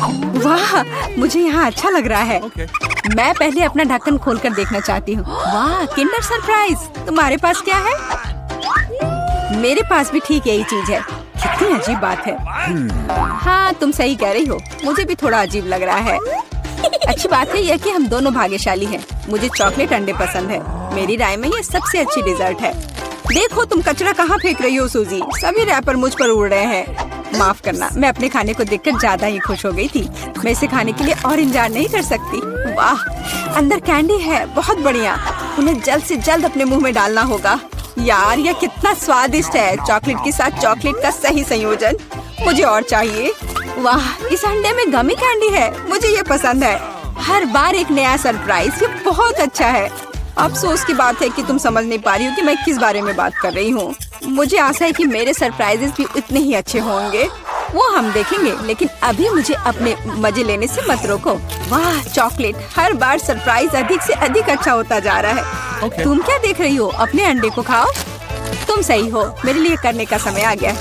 वाह, मुझे यहाँ अच्छा लग रहा है। मैं पहले अपना ढक्कन खोलकर देखना चाहती हूँ। वाह, किंडर सरप्राइज। तुम्हारे पास क्या है? मेरे पास भी ठीक यही चीज है। कितनी अजीब बात है। हाँ, तुम सही कह रही हो, मुझे भी थोड़ा अजीब लग रहा है। अच्छी बात है यह कि हम दोनों भाग्यशाली हैं। मुझे चॉकलेट अंडे पसंद है। मेरी राय में ये सबसे अच्छी डिजर्ट है। देखो तुम कचरा कहाँ फेंक रही हो सूजी। सभी रैपर मुझ पर उड़ रहे हैं। माफ करना, मैं अपने खाने को देखकर ज्यादा ही खुश हो गई थी। मैं इसे खाने के लिए और इंतजार नहीं कर सकती। वाह, अंदर कैंडी है, बहुत बढ़िया। उन्हें जल्द से जल्द अपने मुंह में डालना होगा। यार, यह कितना स्वादिष्ट है। चॉकलेट के साथ चॉकलेट का सही संयोजन। मुझे और चाहिए। वाह, इस अंडे में गमी कैंडी है। मुझे ये पसंद है। हर बार एक नया सरप्राइज। ये बहुत अच्छा है। अफसोस की बात है कि तुम समझ नहीं पा रही हो कि मैं किस बारे में बात कर रही हूँ। मुझे आशा है कि मेरे सरप्राइजेस भी उतने ही अच्छे होंगे। वो हम देखेंगे, लेकिन अभी मुझे अपने मजे लेने से मत रोको। वाह, चॉकलेट। हर बार सरप्राइज अधिक से अधिक अच्छा होता जा रहा है। तुम क्या देख रही हो? अपने अंडे को खाओ। तुम सही हो, मेरे लिए करने का समय आ गया।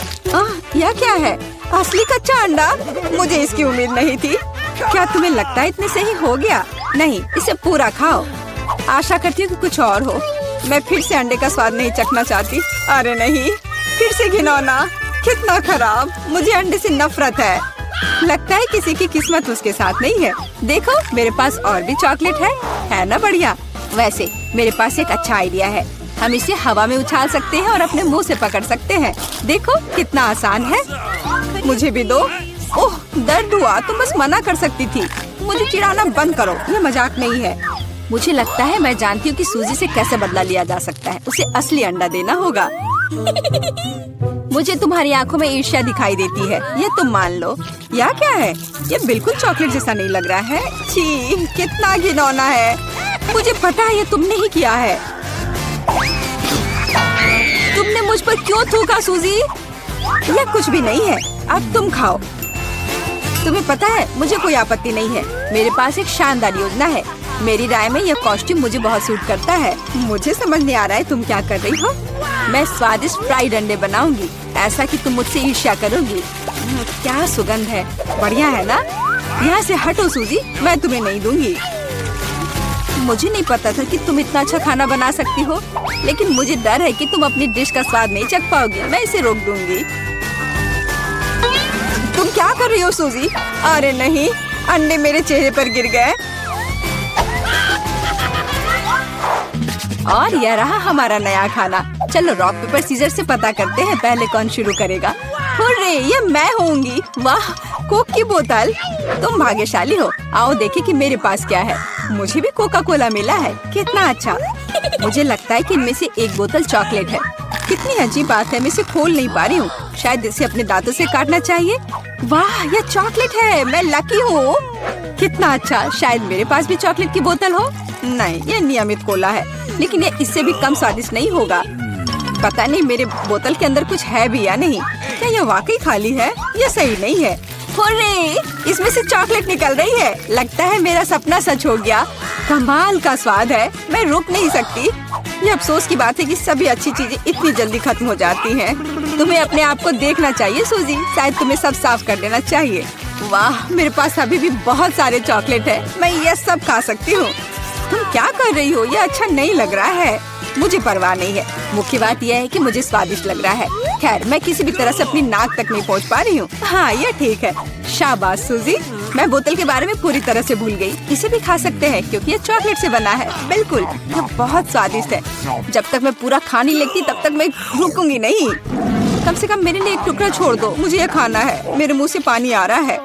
यह क्या है? असली कच्चा अंडा? मुझे इसकी उम्मीद नहीं थी। क्या तुम्हें लगता है इतने सही हो गया? नहीं, इसे पूरा खाओ। आशा करती हूँ कि कुछ और हो। मैं फिर से अंडे का स्वाद नहीं चखना चाहती। अरे नहीं, फिर से घिनौना। कितना खराब। मुझे अंडे से नफरत है। लगता है किसी की किस्मत उसके साथ नहीं है। देखो, मेरे पास और भी चॉकलेट है ना बढ़िया। वैसे मेरे पास एक अच्छा आइडिया है। हम इसे हवा में उछाल सकते हैं और अपने मुंह से पकड़ सकते हैं। देखो कितना आसान है। मुझे भी दो। ओह, दर्द हुआ। तुम बस मना कर सकती थी। मुझे चिढ़ाना बंद करो, ये मजाक नहीं है। मुझे लगता है मैं जानती हूँ कि सूजी से कैसे बदला लिया जा सकता है। उसे असली अंडा देना होगा। मुझे तुम्हारी आंखों में ईर्ष्या दिखाई देती है, ये तुम मान लो। यह क्या है? ये बिल्कुल चॉकलेट जैसा नहीं लग रहा है। छी, कितना घिनौना है। मुझे पता है ये तुमने ही किया है। तुमने मुझ पर क्यों थूका सूजी? यह कुछ भी नहीं है। अब तुम खाओ। तुम्हें पता है, मुझे कोई आपत्ति नहीं है। मेरे पास एक शानदार योजना है। मेरी राय में यह कॉस्ट्यूम मुझे बहुत सूट करता है। मुझे समझ नहीं आ रहा है तुम क्या कर रही हो। मैं स्वादिष्ट फ्राइड अंडे बनाऊंगी, ऐसा कि तुम मुझसे ईर्ष्या करोगी। क्या सुगंध है। बढ़िया है ना? यहाँ से हटो सूजी, मैं तुम्हें नहीं दूंगी। मुझे नहीं पता था कि तुम इतना अच्छा खाना बना सकती हो, लेकिन मुझे डर है कि तुम अपनी डिश का स्वाद नहीं चख पाओगी। मैं इसे रोक दूंगी। तुम क्या कर रही हो सूजी? अरे नहीं, अंडे मेरे चेहरे पर गिर गए। और यह रहा हमारा नया खाना। चलो रॉक पेपर सीजर से पता करते हैं पहले कौन शुरू करेगा। हुर्रे, ये मैं होंगी। वाह, कोक की बोतल। तुम भाग्यशाली हो। आओ देखें कि मेरे पास क्या है। मुझे भी कोका कोला मिला है। कितना अच्छा। मुझे लगता है कि इनमें से एक बोतल चॉकलेट है। कितनी अजीब बात है, मैं इसे खोल नहीं पा रही हूँ। शायद इसे अपने दांतों से काटना चाहिए। वाह, यह चॉकलेट है। मैं लकी हूँ। कितना अच्छा। शायद मेरे पास भी चॉकलेट की बोतल हो। नहीं, यह नियमित कोला है, लेकिन यह इससे भी कम स्वादिष्ट नहीं होगा। पता नहीं मेरे बोतल के अंदर कुछ है भी या नहीं। क्या यह वाकई खाली है? यह सही नहीं है। हुर्रे, इसमें से चॉकलेट निकल रही है। लगता है मेरा सपना सच हो गया। कमाल का स्वाद है। मैं रुक नहीं सकती। ये अफसोस की बात है कि सभी अच्छी चीजें इतनी जल्दी खत्म हो जाती हैं। तुम्हें अपने आप को देखना चाहिए सूजी। शायद तुम्हें सब साफ कर देना चाहिए। वाह, मेरे पास अभी भी बहुत सारे चॉकलेट है। मैं ये सब खा सकती हूँ। तुम क्या कर रही हो? ये अच्छा नहीं लग रहा है। मुझे परवाह नहीं है। मुख्य बात यह है कि मुझे स्वादिष्ट लग रहा है। खैर, मैं किसी भी तरह से अपनी नाक तक नहीं पहुंच पा रही हूँ। हाँ, ये ठीक है। शाबाश सूजी। मैं बोतल के बारे में पूरी तरह से भूल गई। इसे भी खा सकते हैं क्योंकि ये चॉकलेट से बना है। बिल्कुल, ये बहुत स्वादिष्ट है। जब तक मैं पूरा खा नहीं लेती तब तक मैं रुकूंगी नहीं। कम से कम मेरे लिए एक टुकड़ा छोड़ दो। मुझे ये खाना है। मेरे मुँह से पानी आ रहा है।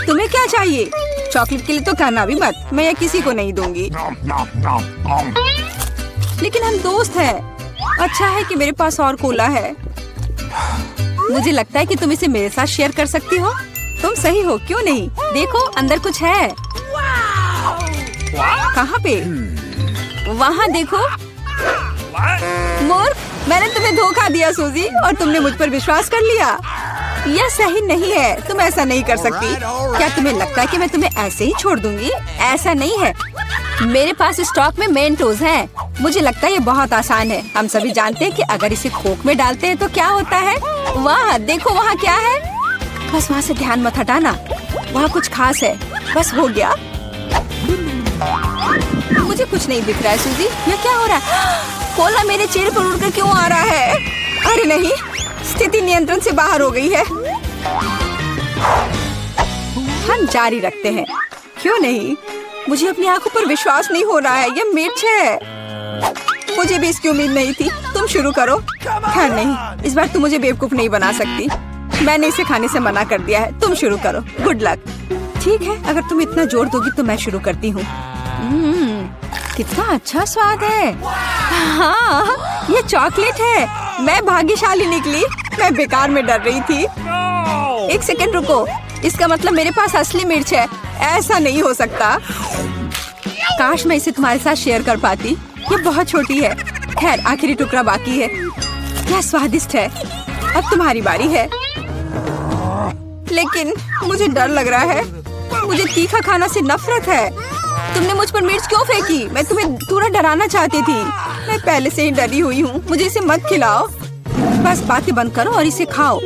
तुम्हें क्या चाहिए? चॉकलेट के लिए तो कहना भी मत। मैं ये किसी को नहीं दूंगी। लेकिन हम दोस्त हैं। अच्छा है कि मेरे पास और कोला है। मुझे लगता है कि तुम इसे मेरे साथ शेयर कर सकती हो। तुम सही हो, क्यों नहीं? देखो, अंदर कुछ है। कहाँ पे? वहाँ देखो। मूर्ख, मैंने तुम्हें धोखा दिया सूजी, और तुमने मुझ पर विश्वास कर लिया। यह सही नहीं है। तुम ऐसा नहीं कर सकती। क्या तुम्हें लगता है कि मैं तुम्हें ऐसे ही छोड़ दूंगी? ऐसा नहीं है। मेरे पास स्टॉक में मेंटोस हैं। मुझे लगता है ये बहुत आसान है। हम सभी जानते हैं कि अगर इसे कोक में डालते हैं तो क्या होता है। वाह, देखो वहाँ क्या है। बस वहाँ से ध्यान मत हटाना, वहाँ कुछ खास है। बस हो गया। मुझे कुछ नहीं दिख रहा है सूजी, ये क्या हो रहा है? कोला मेरे चेहरे पर उड़कर क्यों आ रहा है? अरे नहीं, स्थिति नियंत्रण से बाहर हो गई है। हम जारी रखते हैं, क्यों नहीं? मुझे अपनी आंखों पर विश्वास नहीं हो रहा है, ये मिर्च है। मुझे भी इसकी उम्मीद नहीं थी। तुम शुरू करो। खैर नहीं, इस बार तुम मुझे बेवकूफ नहीं बना सकती। मैंने इसे खाने से मना कर दिया है। तुम शुरू करो। Good luck. ठीक है, अगर तुम इतना जोर दोगी तो मैं शुरू करती हूँ। कितना अच्छा स्वाद है। हाँ, ये चॉकलेट है। मैं भाग्यशाली निकली। मैं बेकार में डर रही थी। एक सेकंड रुको, इसका मतलब मेरे पास असली मिर्च है। ऐसा नहीं हो सकता। काश मैं इसे तुम्हारे साथ शेयर कर पाती। ये बहुत छोटी है। खैर, आखिरी टुकड़ा बाकी है। क्या स्वादिष्ट है। अब तुम्हारी बारी है। लेकिन मुझे डर लग रहा है। मुझे तीखा खाना से नफरत है। तुमने मुझ पर मिर्च क्यों फेंकी? मैं तुम्हें थोड़ा डराना चाहती थी। मैं पहले से ही डरी हुई हूँ। मुझे इसे मत खिलाओ। बस बातें बंद करो और इसे खाओ।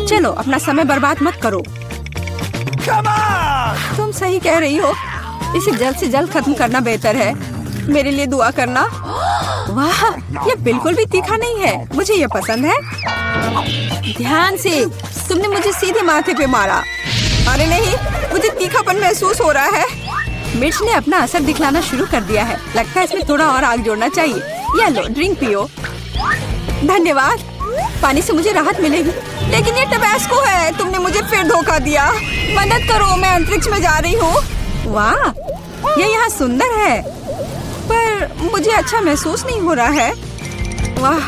चलो, अपना समय बर्बाद मत करो। तुम सही कह रही हो। इसे जल्द से जल्द खत्म करना बेहतर है। मेरे लिए दुआ करना। वाह, ये बिल्कुल भी तीखा नहीं है। मुझे ये पसंद है। ध्यान से। तुमने मुझे सीधे माथे पे मारा। अरे नहीं, मुझे तीखापन महसूस हो रहा है। मिर्च ने अपना असर दिखलाना शुरू कर दिया है। लगता है इसमें थोड़ा और आग जोड़ना चाहिए। ये लो, ड्रिंक पियो। धन्यवाद। पानी से मुझे राहत मिलेगी। लेकिन ये टबैस्को है। तुमने मुझे फिर धोखा दिया। मदद करो, मैं अंतरिक्ष में जा रही हूँ। वाह, ये यहाँ सुंदर है, पर मुझे अच्छा महसूस नहीं हो रहा है। वाह,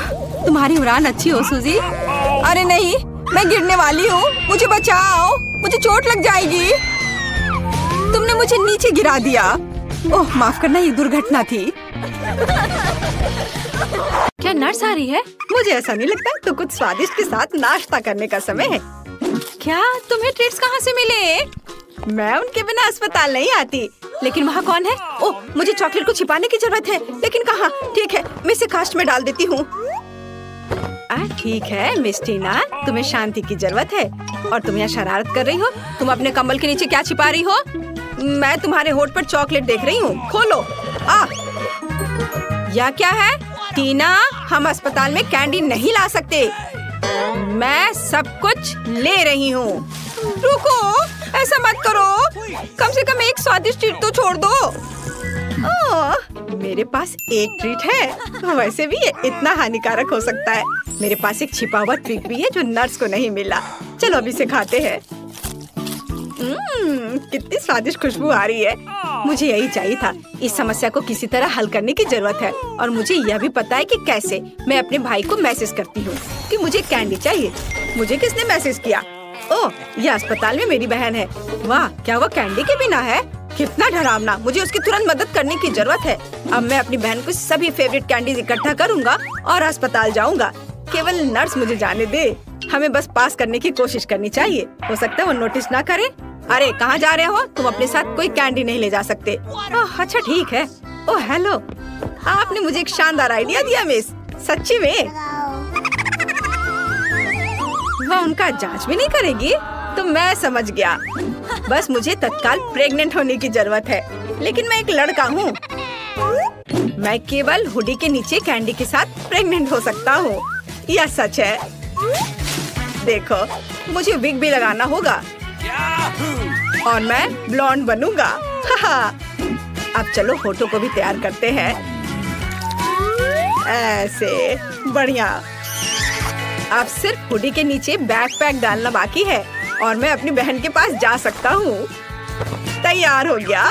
तुम्हारी उड़ान अच्छी हो सूजी। अरे नहीं, मैं गिरने वाली हूँ। मुझे बचाओ, मुझे चोट लग जाएगी। तुमने मुझे नीचे गिरा दिया। ओह, माफ करना, ये दुर्घटना थी। क्या नर्स आ रही है? मुझे ऐसा नहीं लगता। तो कुछ स्वादिष्ट के साथ नाश्ता करने का समय है। क्या तुम्हें ट्रीट्स कहाँ से मिले? मैं उनके बिना अस्पताल नहीं आती। लेकिन वहाँ कौन है? ओह, मुझे चॉकलेट को छिपाने की जरूरत है। लेकिन कहाँ? ठीक है, मैं इसे कास्ट में डाल देती हूँ। ठीक है मिस टीना, तुम्हें शांति की जरूरत है और तुम यहाँ शरारत कर रही हो। तुम अपने कंबल के नीचे क्या छिपा रही हो? मैं तुम्हारे होठ पर चॉकलेट देख रही हूँ। खोलो। या क्या है? टीना, हम अस्पताल में कैंडी नहीं ला सकते। मैं सब कुछ ले रही हूँ। रुको, ऐसा मत करो। कम से कम एक स्वादिष्ट ट्रीट तो छोड़ दो। मेरे पास एक ट्रीट है। वैसे भी ये इतना हानिकारक हो सकता है। मेरे पास एक छिपा हुआ ट्रीट भी है जो नर्स को नहीं मिला। चलो अभी इसे खाते हैं। कितनी स्वादिष्ट खुशबू आ रही है। मुझे यही चाहिए था। इस समस्या को किसी तरह हल करने की जरूरत है और मुझे यह भी पता है कि कैसे। मैं अपने भाई को मैसेज करती हूँ कि मुझे कैंडी चाहिए। मुझे किसने मैसेज किया? ओह, यह अस्पताल में मेरी बहन है। वाह, क्या वो कैंडी के बिना है? कितना डरावना। मुझे उसकी तुरंत मदद करने की जरूरत है। अब मैं अपनी बहन को सभी फेवरेट कैंडीज इकट्ठा करूँगा और अस्पताल जाऊँगा। केवल नर्स मुझे जाने दे। हमें बस पास करने की कोशिश करनी चाहिए। हो सकता है वो नोटिस ना करे। अरे कहाँ जा रहे हो? तुम अपने साथ कोई कैंडी नहीं ले जा सकते। अच्छा ठीक है। ओह हेलो, आपने मुझे एक शानदार आइडिया दिया मिस। सच्ची में? वह उनका जांच भी नहीं करेगी? तो मैं समझ गया। बस मुझे तत्काल प्रेग्नेंट होने की जरूरत है। लेकिन मैं एक लड़का हूँ। मैं केवल हुडी के नीचे कैंडी के साथ प्रेग्नेंट हो सकता हूँ। यह सच है। देखो, मुझे विग भी लगाना होगा और मैं ब्लॉन्ड बनूंगा। अब चलो होठों को भी तैयार करते हैं। ऐसे बढ़िया। अब सिर्फ हुडी के नीचे बैकपैक डालना बाकी है और मैं अपनी बहन के पास जा सकता हूँ। तैयार हो गया।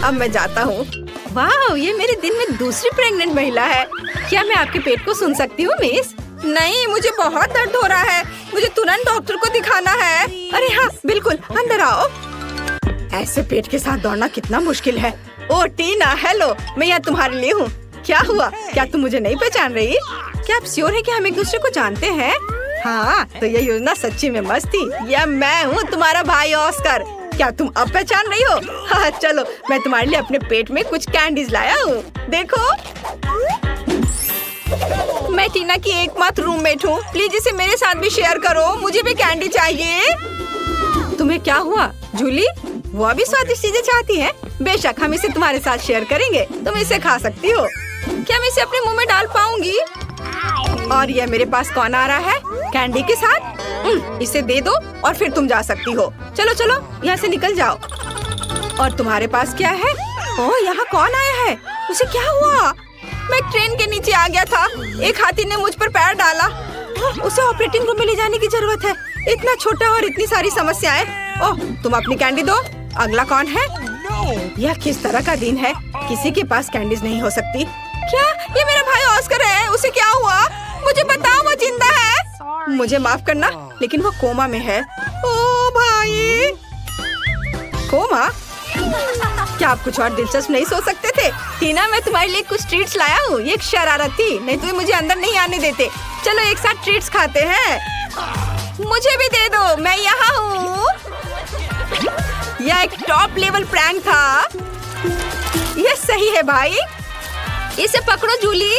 अब मैं जाता हूँ। वाह, ये मेरे दिन में दूसरी प्रेग्नेंट महिला है। क्या मैं आपके पेट को सुन सकती हूँ मिस? नहीं, मुझे बहुत दर्द हो रहा है। मुझे तुरंत डॉक्टर को दिखाना है। अरे हाँ, बिल्कुल, अंदर आओ। ऐसे पेट के साथ दौड़ना कितना मुश्किल है। ओह टीना, हेलो, मैं यहाँ तुम्हारे लिए हूँ। क्या हुआ? क्या तुम मुझे नहीं पहचान रही? क्या आप श्योर है कि हम एक दूसरे को जानते हैं? हाँ, तो ये योजना सच्ची में मस्त थी। यह मैं हूँ, तुम्हारा भाई ऑस्कर। क्या तुम अब पहचान रही हो? हाँ, चलो मैं तुम्हारे लिए अपने पेट में कुछ कैंडीज लाया हूँ। देखो। मैं टीना की एकमात्र रूममेट हूँ, प्लीज इसे मेरे साथ भी शेयर करो, मुझे भी कैंडी चाहिए। तुम्हें क्या हुआ जूली? वो भी स्वादिष्ट चीजें चाहती है। बेशक हम इसे तुम्हारे साथ शेयर करेंगे, तुम इसे खा सकती हो। क्या मैं इसे अपने मुंह में डाल पाऊंगी? और ये मेरे पास कौन आ रहा है? कैंडी के साथ। इसे दे दो और फिर तुम जा सकती हो। चलो चलो यहाँ से निकल जाओ। और तुम्हारे पास क्या है? ओह, यहाँ कौन आया है? उसे क्या हुआ? मैं ट्रेन के नीचे आ गया था, एक हाथी ने मुझ पर पैर डाला। उसे ऑपरेटिंग रूम में ले जाने की जरूरत है। इतना छोटा और इतनी सारी समस्याएं। ओह, तुम अपनी कैंडी दो। अगला कौन है? यह किस तरह का दिन है? किसी के पास कैंडीज नहीं हो सकती। क्या ये मेरा भाई ऑस्कर है? उसे क्या हुआ? मुझे बताओ, वो जिंदा है? मुझे माफ करना, लेकिन वो कोमा में है। ओ भाई, कोमा? क्या आप कुछ और दिलचस्प नहीं सोच सकते थे? टीना, मैं तुम्हारे लिए कुछ ट्रीट्स लाया हूँ। ये एक शरारत थी, नहीं तो मुझे अंदर नहीं आने देते। चलो एक साथ ट्रीट्स खाते हैं। मुझे भी दे दो, मैं यहाँ हूँ। यह एक टॉप लेवल प्रैंक था। यह सही है भाई। इसे पकड़ो जूली।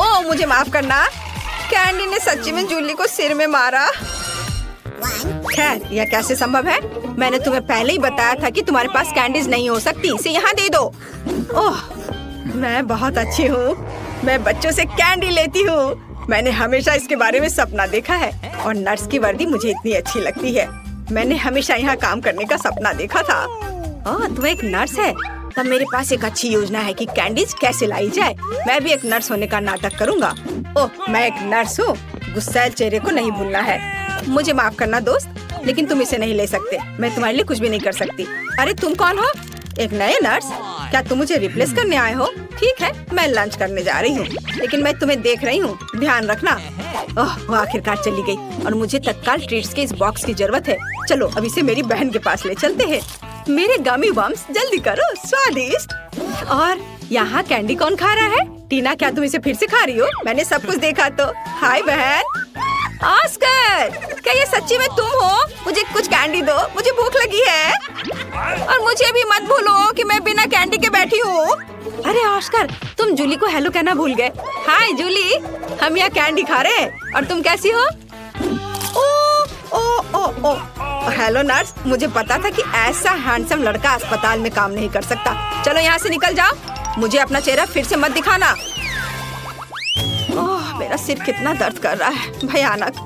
ओह, मुझे माफ करना। कैंडी ने सच्ची में जूली को सिर में मारा। खैर, यह कैसे संभव है? मैंने तुम्हें पहले ही बताया था कि तुम्हारे पास कैंडीज नहीं हो सकती। इसे यहाँ दे दो। ओह, मैं बहुत अच्छी हूँ। मैं बच्चों से कैंडी लेती हूँ। मैंने हमेशा इसके बारे में सपना देखा है और नर्स की वर्दी मुझे इतनी अच्छी लगती है। मैंने हमेशा यहाँ काम करने का सपना देखा था। ओह, तुम एक नर्स है? तब मेरे पास एक अच्छी योजना है कि कैंडीज कैसे लाई जाए। मैं भी एक नर्स होने का नाटक करूँगा। ओह, मैं एक नर्स हूँ। गुस्सैल चेहरे को नहीं भूलना है। मुझे माफ करना दोस्त, लेकिन तुम इसे नहीं ले सकते। मैं तुम्हारे लिए कुछ भी नहीं कर सकती। अरे तुम कौन हो? एक नए नर्स? क्या तुम मुझे रिप्लेस करने आए हो? ठीक है, मैं लंच करने जा रही हूँ, लेकिन मैं तुम्हें देख रही हूँ, ध्यान रखना। ओह, वो आखिरकार चली गई और मुझे तत्काल ट्रीट्स के इस बॉक्स की जरूरत है। चलो अब इसे मेरी बहन के पास ले चलते हैं। मेरे गमी बम्स, जल्दी करो, स्वादिष्ट। और यहाँ कैंडी कौन खा रहा है? टीना, क्या तुम इसे फिर से खा रही हो? मैंने सब कुछ देखा तो। हाय बहन। ऑस्कर, क्या ये सच्ची में तुम हो? मुझे कुछ कैंडी दो, मुझे भूख लगी है। और मुझे भी मत भूलो कि मैं बिना कैंडी के बैठी हूँ। अरे ऑस्कर, तुम जूली को हेलो कहना भूल गए। हाय जूली, हम यहाँ कैंडी खा रहे हैं। और तुम कैसी हो? ओ ओ ओ ओ, हेलो नर्स। मुझे पता था कि ऐसा हैंडसम लड़का अस्पताल में काम नहीं कर सकता। चलो यहाँ से निकल जाओ। मुझे अपना चेहरा फिर से मत दिखाना। ओह, मेरा सिर कितना दर्द कर रहा है, भयानक।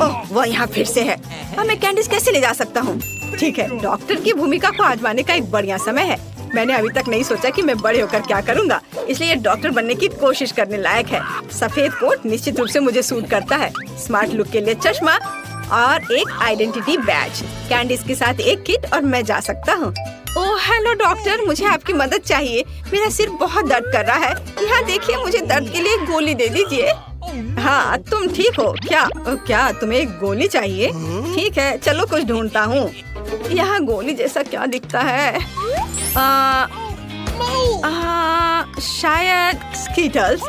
ओह, वो यहाँ फिर से है। अब मैं कैंडीज कैसे ले जा सकता हूँ? ठीक है, डॉक्टर की भूमिका को आजमाने का एक बढ़िया समय है। मैंने अभी तक नहीं सोचा कि मैं बड़े होकर क्या करूँगा, इसलिए डॉक्टर बनने की कोशिश करने लायक है। सफेद कोट निश्चित रूप से मुझे सूट करता है। स्मार्ट लुक के लिए चश्मा और एक आइडेंटिटी बैज, कैंडीज के साथ एक किट, और मैं जा सकता हूँ। ओह हेलो डॉक्टर, मुझे आपकी मदद चाहिए। मेरा सिर बहुत दर्द कर रहा है। यहाँ देखिए, मुझे दर्द के लिए गोली दे दीजिए। हाँ, तुम ठीक हो क्या? क्या तुम्हें एक गोली चाहिए? ठीक है, चलो कुछ ढूंढता हूँ। यहाँ गोली जैसा क्या दिखता है? शायद स्कीटल्स।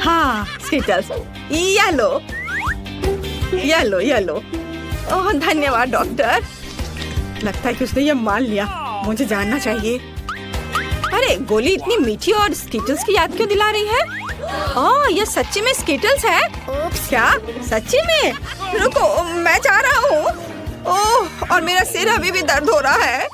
हाँ Skittles. Yellow yellow yellow. Oh धन्यवाद डॉक्टर। लगता है कि उसने ये मान लिया। मुझे जानना चाहिए। अरे गोली इतनी मीठी और स्कीटल्स की याद क्यों दिला रही है? ओह ये सच्ची में स्कीटल्स है? क्या सच्ची में? रुको, मैं जा रहा हूँ। ओह और मेरा सिर अभी भी दर्द हो रहा है।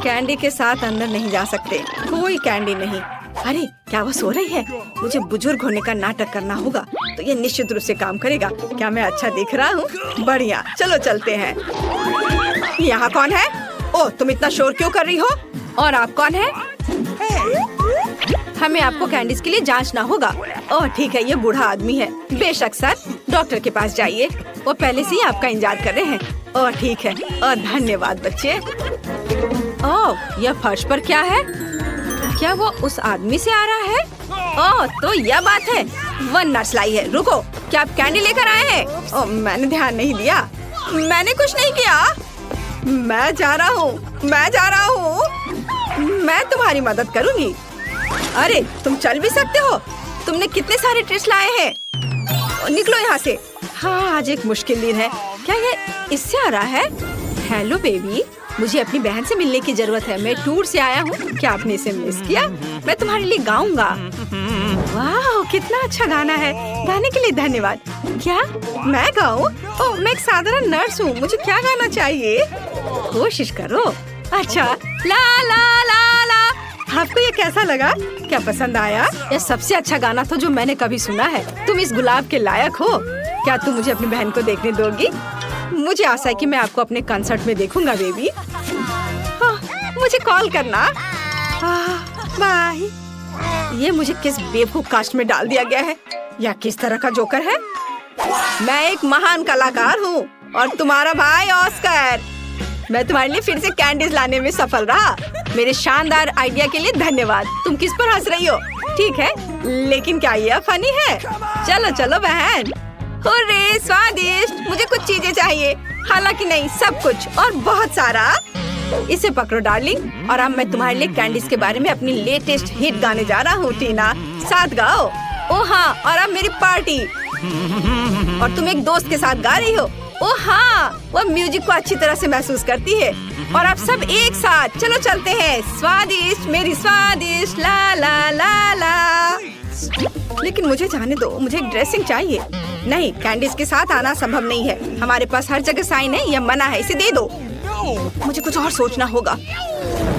कैंडी के साथ अंदर नहीं जा सकते, कोई कैंडी नहीं। अरे क्या वो सो रही है? मुझे बुजुर्ग होने का नाटक करना होगा, तो ये निश्चित रूप से काम करेगा। क्या मैं अच्छा दिख रहा हूँ? बढ़िया, चलो चलते हैं। यहाँ कौन है? ओह तुम इतना शोर क्यों कर रही हो? और आप कौन है? हमें आपको कैंडीज के लिए जांचना होगा। ओह ठीक है, ये बूढ़ा आदमी है। बेशक सर, डॉक्टर के पास जाइए, वो पहले से ही आपका इंतजार कर रहे हैं। ओह ठीक है, और धन्यवाद बच्चे। ओह यह फर्श पर क्या है? क्या वो उस आदमी से आ रहा है? ओह तो यह बात है, वह नर्स लाई है। रुको, क्या आप कैंडी लेकर आए हैं? ओह मैंने ध्यान नहीं दिया। मैंने कुछ नहीं किया। मैं जा रहा हूँ, मैं जा रहा हूँ। मैं तुम्हारी मदद करूँगी। अरे तुम चल भी सकते हो? तुमने कितने सारे ट्रीट्स लाए हैं? निकलो यहाँ से। हाँ आज एक मुश्किल दिन है। क्या ये इससे आ रहा है? हेलो बेबी, मुझे अपनी बहन से मिलने की जरूरत है। मैं टूर से आया हूँ। क्या आपने इसे मिस किया? मैं तुम्हारे लिए गाऊंगा। वाह, कितना अच्छा गाना है। गाने के लिए धन्यवाद। क्या मैं गाऊं? ओह, मैं एक साधारण नर्स हूँ। मुझे क्या गाना चाहिए? कोशिश करो। अच्छा, ला ला ला ला। आपको ये कैसा लगा? क्या पसंद आया? यह सबसे अच्छा गाना था जो मैंने कभी सुना है। तुम इस गुलाब के लायक हो। क्या तुम मुझे अपनी बहन को देखने दोगी? मुझे आशा है कि मैं आपको अपने कंसर्ट में देखूंगा बेबी। हाँ, मुझे कॉल करना। बाय। ये मुझे किस बेवकूफ कास्ट में डाल दिया गया है? या किस तरह का जोकर है? मैं एक महान कलाकार हूँ और तुम्हारा भाई ऑस्कर। मैं तुम्हारे लिए फिर से कैंडीज लाने में सफल रहा। मेरे शानदार आइडिया के लिए धन्यवाद। तुम किस पर हंस रही हो? ठीक है, लेकिन क्या ये फनी है? चलो चलो बहन। हुर्रे, स्वादिष्ट। मुझे कुछ चीजें चाहिए। हालांकि नहीं, सब कुछ और बहुत सारा। इसे पकड़ो डार्लिंग। और अब मैं तुम्हारे लिए कैंडीज के बारे में अपनी लेटेस्ट हिट गाने जा रहा हूँ। टीना, साथ गाओ। ओ हाँ, और अब मेरी पार्टी। और तुम एक दोस्त के साथ गा रही हो। ओ हाँ, वह म्यूजिक को अच्छी तरह से महसूस करती है। और आप सब एक साथ चलो चलते हैं। स्वादिष्ट, मेरी स्वादिष्ट, ला ला ला ला। लेकिन मुझे जाने दो, मुझे एक ड्रेसिंग चाहिए। नहीं, कैंडीज के साथ आना संभव नहीं है। हमारे पास हर जगह साइन है, यह मना है। इसे दे दो। मुझे कुछ और सोचना होगा।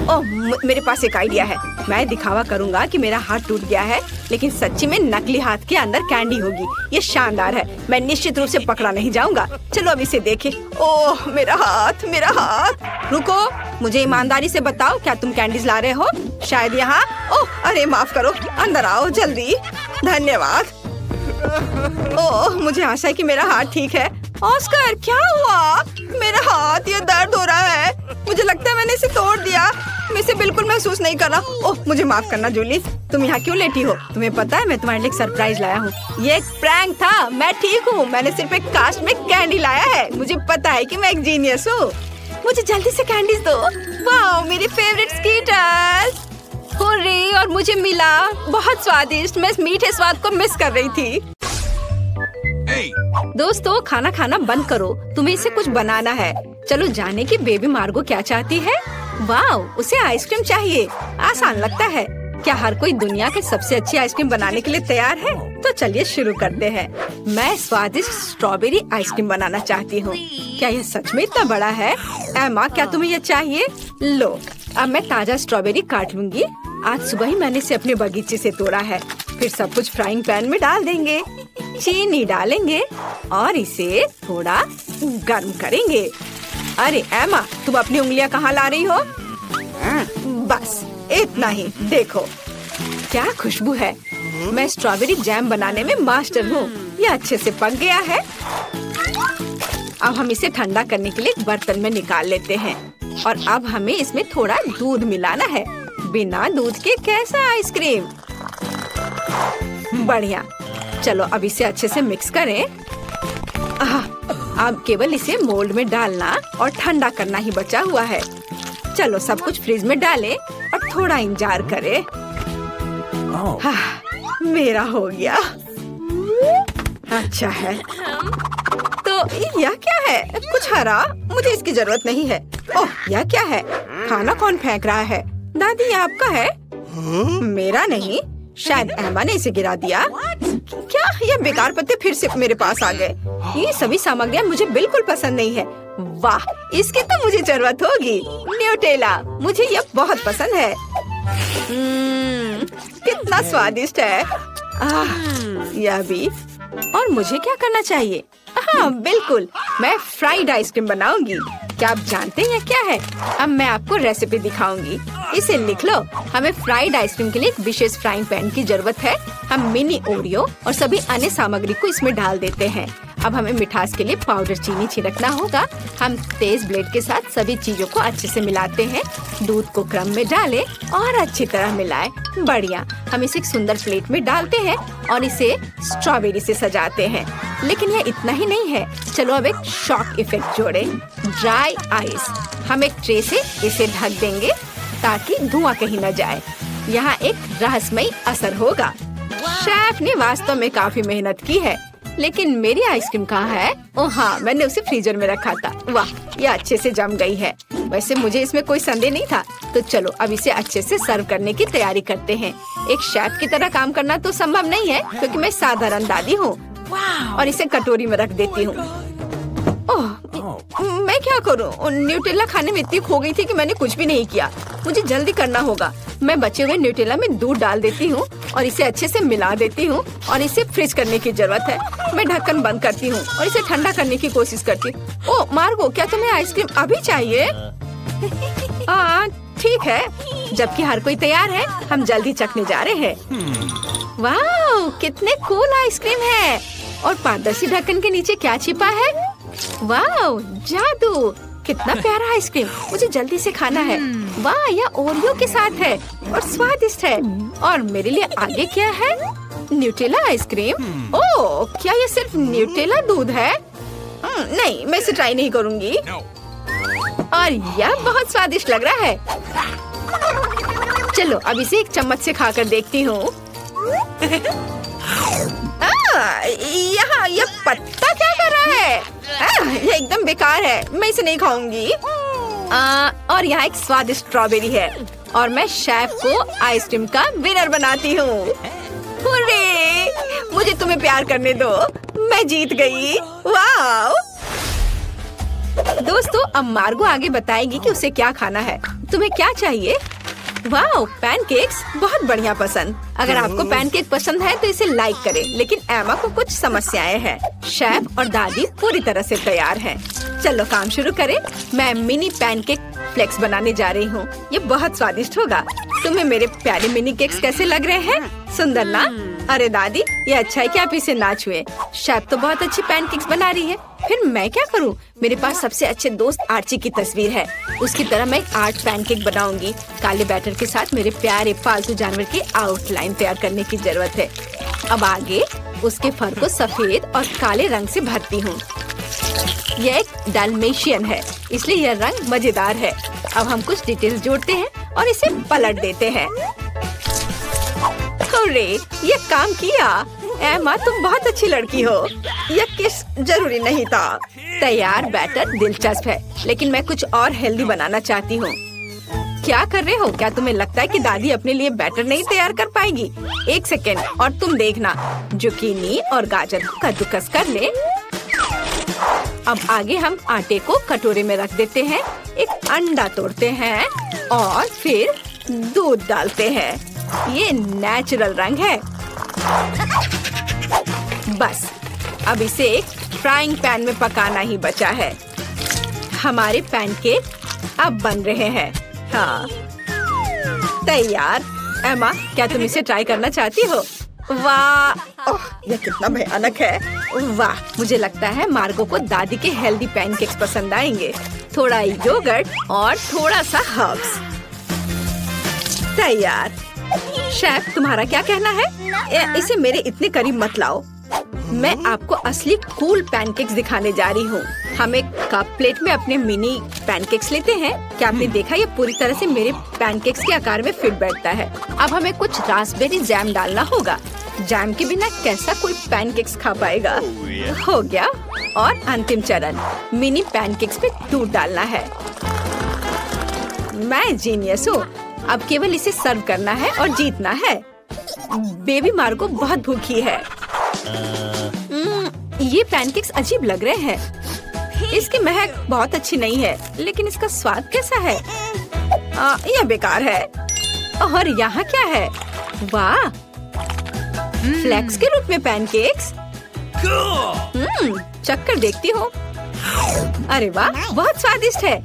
ओह, मेरे पास एक आइडिया है। मैं दिखावा करूंगा कि मेरा हाथ टूट गया है, लेकिन सच्ची में नकली हाथ के अंदर कैंडी होगी। ये शानदार है। मैं निश्चित रूप से पकड़ा नहीं जाऊंगा। चलो अब इसे देखें। ओह, मेरा हाथ, मेरा हाथ। रुको, मुझे ईमानदारी से बताओ, क्या तुम कैंडीज ला रहे हो? शायद यहाँ। ओह, अरे माफ करो। अंदर आओ जल्दी। धन्यवाद। ओह, मुझे आशा है कि मेरा हाथ ठीक है। ऑस्कर, क्या हुआ? मेरा हाथ, ये दर्द हो रहा है। मुझे लगता है मैंने इसे तोड़ दिया। मैं इसे बिल्कुल महसूस नहीं कर रहा। ओह, मुझे माफ करना जूली। तुम यहाँ क्यों लेटी हो? तुम्हें पता है मैं तुम्हारे लिए एक सरप्राइज लाया हूँ। ये एक प्रैंक था। मैं ठीक हूँ। मैंने सिर्फ एक कास्ट में कैंडी लाया है। मुझे पता है कि मैं एक जीनियस हूँ। मुझे जल्दी से कैंडीज दो। वाह, मेरी फेवरेट स्कीटर्स। हुर्रे, और मुझे मिला। बहुत स्वादिष्ट। मैं इस मीठे स्वाद को मिस कर रही थी। दोस्तों, खाना खाना बंद करो। तुम्हें इसे कुछ बनाना है। चलो जाने की बेबी मार्गो क्या चाहती है। वाह, उसे आइसक्रीम चाहिए। आसान लगता है। क्या हर कोई दुनिया के सबसे अच्छी आइसक्रीम बनाने के लिए तैयार है? तो चलिए शुरू करते हैं। मैं स्वादिष्ट स्ट्रॉबेरी आइसक्रीम बनाना चाहती हूँ। क्या यह सच में इतना बड़ा है? एमा, क्या तुम्हें यह चाहिए? लो, अब मैं ताजा स्ट्रॉबेरी काट लूंगी। आज सुबह ही मैंने इसे अपने बगीचे से तोड़ा है। फिर सब कुछ फ्राइंग पैन में डाल देंगे। चीनी डालेंगे और इसे थोड़ा गर्म करेंगे। अरे एमा, तुम अपनी उंगलियां कहाँ ला रही हो? बस इतना ही। देखो क्या खुशबू है। मैं स्ट्रॉबेरी जैम बनाने में मास्टर हूँ। यह अच्छे से पक गया है। अब हम इसे ठंडा करने के लिए एक बर्तन में निकाल लेते हैं। और अब हमें इसमें थोड़ा दूध मिलाना है। बिना दूध के कैसा आइसक्रीम? बढ़िया। चलो अब इसे अच्छे से मिक्स करें। अब केवल इसे मोल्ड में डालना और ठंडा करना ही बचा हुआ है। चलो सब कुछ फ्रिज में डालें और थोड़ा इंतजार करें। मेरा हो गया। अच्छा है। तो यह क्या है? कुछ हरा? मुझे इसकी जरूरत नहीं है। ओह, यह क्या है? खाना कौन फेंक रहा है? दादी, ये आपका है? मेरा नहीं। शायद एमा ने इसे गिरा दिया। क्या ये बेकार पत्ते फिर से मेरे पास आ गए? ये सभी सामग्रियाँ मुझे बिल्कुल पसंद नहीं है। वाह, इसकी तो मुझे जरूरत होगी। न्यूटेला, मुझे यह बहुत पसंद है। कितना स्वादिष्ट है। यह भी। और मुझे क्या करना चाहिए? हाँ बिल्कुल, मैं फ्राइड आइसक्रीम बनाऊंगी। क्या आप जानते हैं क्या है? अब मैं आपको रेसिपी दिखाऊंगी। इसे लिख लो। हमें फ्राइड आइसक्रीम के लिए एक विशेष फ्राइंग पैन की जरूरत है। हम मिनी ओरियो और सभी अन्य सामग्री को इसमें डाल देते हैं। अब हमें मिठास के लिए पाउडर चीनी छिड़कना होगा। हम तेज ब्लेड के साथ सभी चीजों को अच्छे से मिलाते हैं। दूध को क्रम में डालें और अच्छी तरह मिलाएं। बढ़िया। हम इसे एक सुंदर प्लेट में डालते हैं और इसे स्ट्रॉबेरी से सजाते हैं। लेकिन यह इतना ही नहीं है। चलो अब एक शॉक इफेक्ट जोड़ें। Dry ice. हम एक ट्रे से इसे ढक देंगे ताकि धुआं कहीं न जाए। यहाँ एक रहस्यमयी असर होगा। शेफ ने वास्तव में काफी मेहनत की है। लेकिन मेरी आइसक्रीम कहाँ है? ओह हाँ, मैंने उसे फ्रीजर में रखा था। वाह, ये अच्छे से जम गई है। वैसे मुझे इसमें कोई संदेह नहीं था। तो चलो अब इसे अच्छे से सर्व करने की तैयारी करते हैं। एक शेफ की तरह काम करना तो संभव नहीं है क्योंकि मैं साधारण दादी हूँ। और इसे कटोरी में रख देती हूँ। ओह, मैं क्या करूँ? न्यूटेला खाने में इतनी खो गई थी कि मैंने कुछ भी नहीं किया। मुझे जल्दी करना होगा। मैं बचे हुए न्यूटेला में दूध डाल देती हूँ और इसे अच्छे से मिला देती हूँ और इसे फ्रीज करने की जरूरत है। मैं ढक्कन बंद करती हूँ और इसे ठंडा करने की कोशिश करती हूँ। ओह मार्गो, क्या तुम्हें आइसक्रीम अभी चाहिए? ठीक है, जबकि हर कोई तैयार है, हम जल्दी चखने जा रहे हैं। वाह, कितने कूल आइसक्रीम है। और पारदर्शी ढक्कन के नीचे क्या छिपा है? वाह, जादू। कितना प्यारा आइसक्रीम, मुझे जल्दी से खाना है। वाह, यह ओरियो के साथ है और स्वादिष्ट है। और मेरे लिए आगे क्या है? Nutella ice cream. ओह, क्या ये सिर्फ न्यूटेला दूध है? नहीं, मैं इसे ट्राई नहीं करूँगी। और यह बहुत स्वादिष्ट लग रहा है। चलो अब इसे एक चम्मच से खाकर देखती हूँ। यहाँ यह पत्ता क्या कर रहा है? यह एकदम बेकार है, मैं इसे नहीं खाऊंगी। और यहाँ एक स्वादिष्ट स्ट्रॉबेरी है और मैं शेफ को आइसक्रीम का विनर बनाती हूँ। हुर्रे! मुझे तुम्हें प्यार करने दो, मैं जीत गई। वाह! दोस्तों, अब मार्गो आगे बताएगी कि उसे क्या खाना है। तुम्हें क्या चाहिए? वाह, पैनकेक्स बहुत बढ़िया पसंद। अगर आपको पैनकेक पसंद है तो इसे लाइक करें। लेकिन एमा को कुछ समस्याएं हैं। शेफ और दादी पूरी तरह से तैयार हैं। चलो काम शुरू करें। मैं मिनी पैनकेक फ्लेक्स बनाने जा रही हूँ। ये बहुत स्वादिष्ट होगा। तुम्हें मेरे प्यारे मिनी केक्स कैसे लग रहे हैं? सुंदर ना? अरे दादी, ये अच्छा है कि आप इसे ना छुए। शेफ तो बहुत अच्छी पैनकेक्स बना रही है। फिर मैं क्या करूं? मेरे पास सबसे अच्छे दोस्त आर्ची की तस्वीर है। उसकी तरह मैं एक आर्ट पैनकेक बनाऊंगी। काले बैटर के साथ मेरे प्यारे पालतू जानवर की आउटलाइन तैयार करने की जरूरत है। अब आगे उसके फर को सफेद और काले रंग से भरती हूँ। यह एक डाल्मेशियन है, इसलिए यह रंग मजेदार है। अब हम कुछ डिटेल्स जोड़ते हैं और इसे पलट देते हैं। हुर्रे, ये काम किया। एमा, तुम बहुत अच्छी लड़की हो। यह किस जरूरी नहीं था। तैयार बैटर दिलचस्प है, लेकिन मैं कुछ और हेल्दी बनाना चाहती हूँ। क्या कर रहे हो? क्या तुम्हें लगता है कि दादी अपने लिए बैटर नहीं तैयार कर पाएगी? एक सेकेंड और तुम देखना। जुकीनी और गाजर को कद्दूकस कर ले। अब आगे हम आटे को कटोरे में रख देते हैं। एक अंडा तोड़ते हैं और फिर दूध डालते हैं। ये नेचुरल रंग है। बस अब इसे एक फ्राइंग पैन में पकाना ही बचा है। हमारे पैनकेक अब बन रहे हैं। हाँ, तैयार। एमा, क्या तुम इसे ट्राई करना चाहती हो? वाह, ओह, यह कितना भयानक है। वाह, मुझे लगता है मार्गो को दादी के हेल्दी पैनकेक्स पसंद आएंगे। थोड़ा योगर्ट और थोड़ा सा हर्ब्स। तैयार। शेफ, तुम्हारा क्या कहना है? इसे मेरे इतने करीब मत लाओ। मैं आपको असली कूल पैनकेक्स दिखाने जा रही हूँ। हम एक कप प्लेट में अपने मिनी पैनकेक्स लेते हैं। क्या आपने देखा? ये पूरी तरह से मेरे पैनकेक्स के आकार में फिट बैठता है। अब हमें कुछ रास्पबेरी जैम डालना होगा। जैम के बिना कैसा कोई पैनकेक्स खा पाएगा? हो गया। और अंतिम चरण, मिनी पैनकेक्स पे दूध डालना है। मैं जीनियस हूँ। अब केवल इसे सर्व करना है और जीतना है। बेबी मार्गो बहुत भूखी है। ये पैनकेक्स अजीब लग रहे हैं। इसकी महक बहुत अच्छी नहीं है, लेकिन इसका स्वाद कैसा है? यह बेकार है। और यहाँ क्या है? वाह, फ्लेक्स के रूप में पैनकेक्स। चक्कर देखती हूँ। अरे वाह, बहुत स्वादिष्ट है।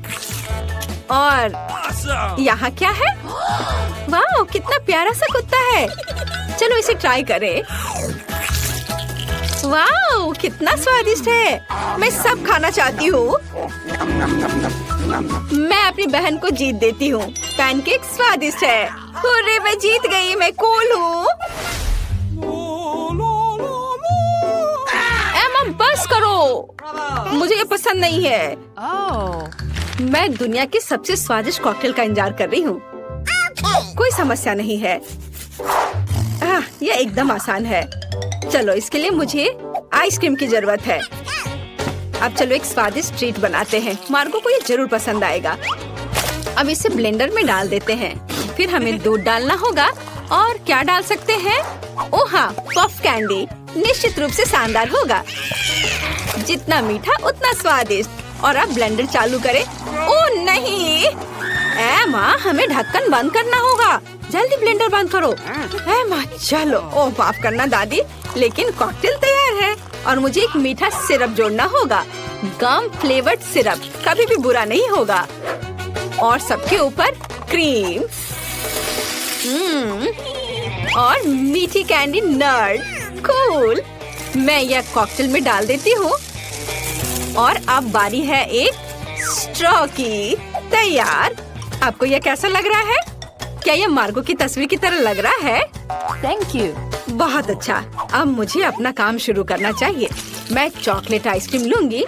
और यहाँ क्या है? वाह, कितना प्यारा सा कुत्ता है। चलो इसे ट्राई करें। वाह, कितना स्वादिष्ट है। मैं सब खाना चाहती हूँ। मैं अपनी बहन को जीत देती हूँ। पैनकेक स्वादिष्ट है। अरे, मैं जीत गई। मैं कूल हूँ। एमा, बस करो। मुझे ये पसंद नहीं है। मैं दुनिया के सबसे स्वादिष्ट कॉकटेल का इंतजार कर रही हूँ। कोई समस्या नहीं है। यह एकदम आसान है। चलो, इसके लिए मुझे आइसक्रीम की जरूरत है। अब चलो एक स्वादिष्ट ट्रीट बनाते हैं। मार्गो को ये जरूर पसंद आएगा। अब इसे ब्लेंडर में डाल देते हैं। फिर हमें दूध डालना होगा। और क्या डाल सकते हैं? ओह हाँ, पफ कैंडी निश्चित रूप से शानदार होगा। जितना मीठा उतना स्वादिष्ट। और अब ब्लेंडर चालू करें। ओह नहीं, माँ हमें ढक्कन बंद करना होगा। जल्दी ब्लेंडर बंद करो। माँ चलो। ओह माफ करना दादी, लेकिन कॉकटेल तैयार है और मुझे एक मीठा सिरप जोड़ना होगा। गम फ्लेवर्ड सिरप कभी भी बुरा नहीं होगा। और सबके ऊपर क्रीम और मीठी कैंडी नट। कूल। मैं यह कॉकटेल में डाल देती हूँ। और अब बारी है एक स्ट्रॉ की। तैयार। आपको यह कैसा लग रहा है? क्या यह मार्गो की तस्वीर की तरह लग रहा है? Thank you. बहुत अच्छा। अब मुझे अपना काम शुरू करना चाहिए। मैं चॉकलेट आइसक्रीम लूंगी।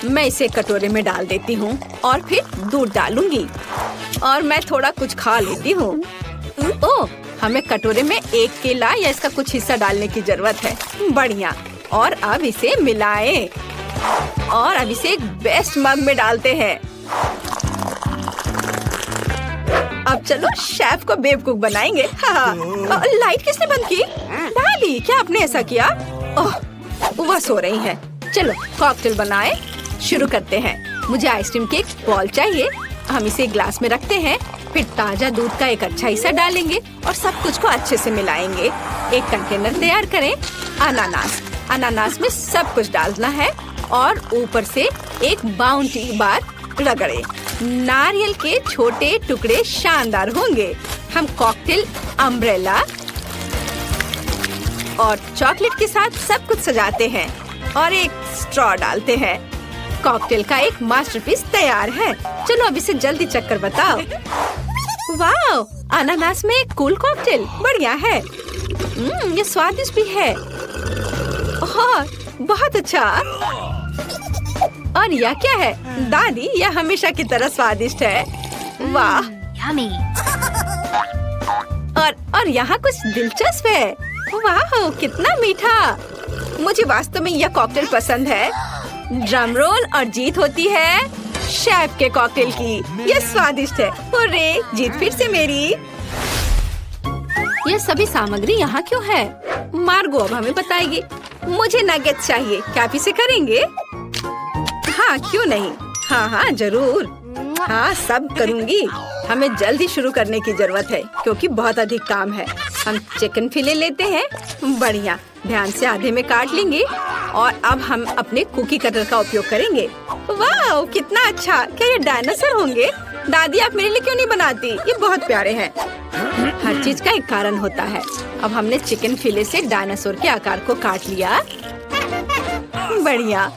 मैं इसे कटोरे में डाल देती हूँ और फिर दूध डालूंगी। और मैं थोड़ा कुछ खा लेती हूँ। ओह, हमें कटोरे में एक केला या इसका कुछ हिस्सा डालने की जरूरत है। बढ़िया। और अब इसे मिलाएं। और अब इसे एक बेस्ट मग में डालते हैं। अब चलो शेफ को बेवकूफ बनाएंगे। हाँ। लाइट किसने बंद की? डाली, क्या आपने ऐसा किया? ओह, वह सो रही है। चलो कॉकटेल बनाए। शुरू करते हैं। मुझे आइसक्रीम की एक बॉल चाहिए। हम इसे ग्लास में रखते हैं। फिर ताजा दूध का एक अच्छा हिस्सा डालेंगे और सब कुछ को अच्छे से मिलाएंगे। एक कंटेनर तैयार करें। अनानास। अनानास में सब कुछ डालना है और ऊपर से एक बाउंटी बार रगड़े। नारियल के छोटे टुकड़े शानदार होंगे। हम कॉकटेल अम्ब्रेला और चॉकलेट के साथ सब कुछ सजाते हैं और एक स्ट्रॉ डालते हैं। कॉकटेल का एक मास्टरपीस तैयार है। चलो अब इसे जल्दी चक्कर बताओ। वाओ, अनानास में एक कूल कॉकटेल। बढ़िया है। ये स्वादिष्ट भी है। बहुत अच्छा। और यह क्या है? दादी, यह हमेशा की तरह स्वादिष्ट है। वाह। और यहाँ कुछ दिलचस्प है। वाह, कितना मीठा। मुझे वास्तव में यह कॉकटेल पसंद है। ड्रम रोल और जीत होती है शेफ के कॉकटेल की। यह स्वादिष्ट है। हुर्रे, जीत फिर से मेरी। यह सभी सामग्री यहाँ क्यों है? मार्गो अब हमें बताएगी। मुझे नगेट चाहिए। क्या आप इसे करेंगे? हाँ, क्यों नहीं। हाँ जरूर। हाँ, सब करूँगी। हमें जल्दी शुरू करने की जरूरत है क्योंकि बहुत अधिक काम है। हम चिकन फिले लेते हैं। बढ़िया। ध्यान से आधे में काट लेंगे और अब हम अपने कुकी कटर का उपयोग करेंगे। वाह, कितना अच्छा। क्या ये डायनासोर होंगे? दादी, आप मेरे लिए क्यों नहीं बनाती? ये बहुत प्यारे हैं। हर चीज का एक कारण होता है। अब हमने चिकन फिले से डायनासोर के आकार को काट लिया। बढ़िया।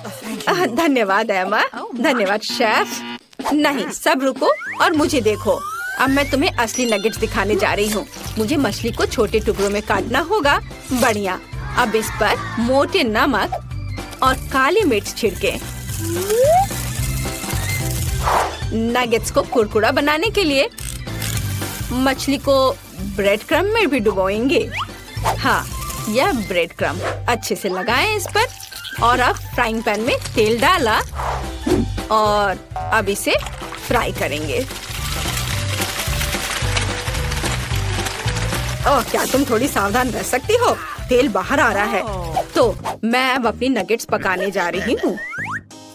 धन्यवाद एमा। धन्यवाद शेफ। नहीं, सब रुको और मुझे देखो। अब मैं तुम्हें असली नगेट्स दिखाने जा रही हूँ। मुझे मछली को छोटे टुकड़ों में काटना होगा। बढ़िया। अब इस पर मोटे नमक और काली मिर्च छिड़के। नगेट्स को कुरकुरा बनाने के लिए मछली को ब्रेड क्रम में भी डुबोएंगे। हाँ, यह ब्रेड क्रम अच्छे से लगाएं इस पर। और अब फ्राइंग पैन में तेल डाला और अब इसे फ्राई करेंगे। ओह, क्या तुम थोड़ी सावधान रह सकती हो? तेल बाहर आ रहा है। तो मैं अब अपनी नगेट्स पकाने जा रही हूँ।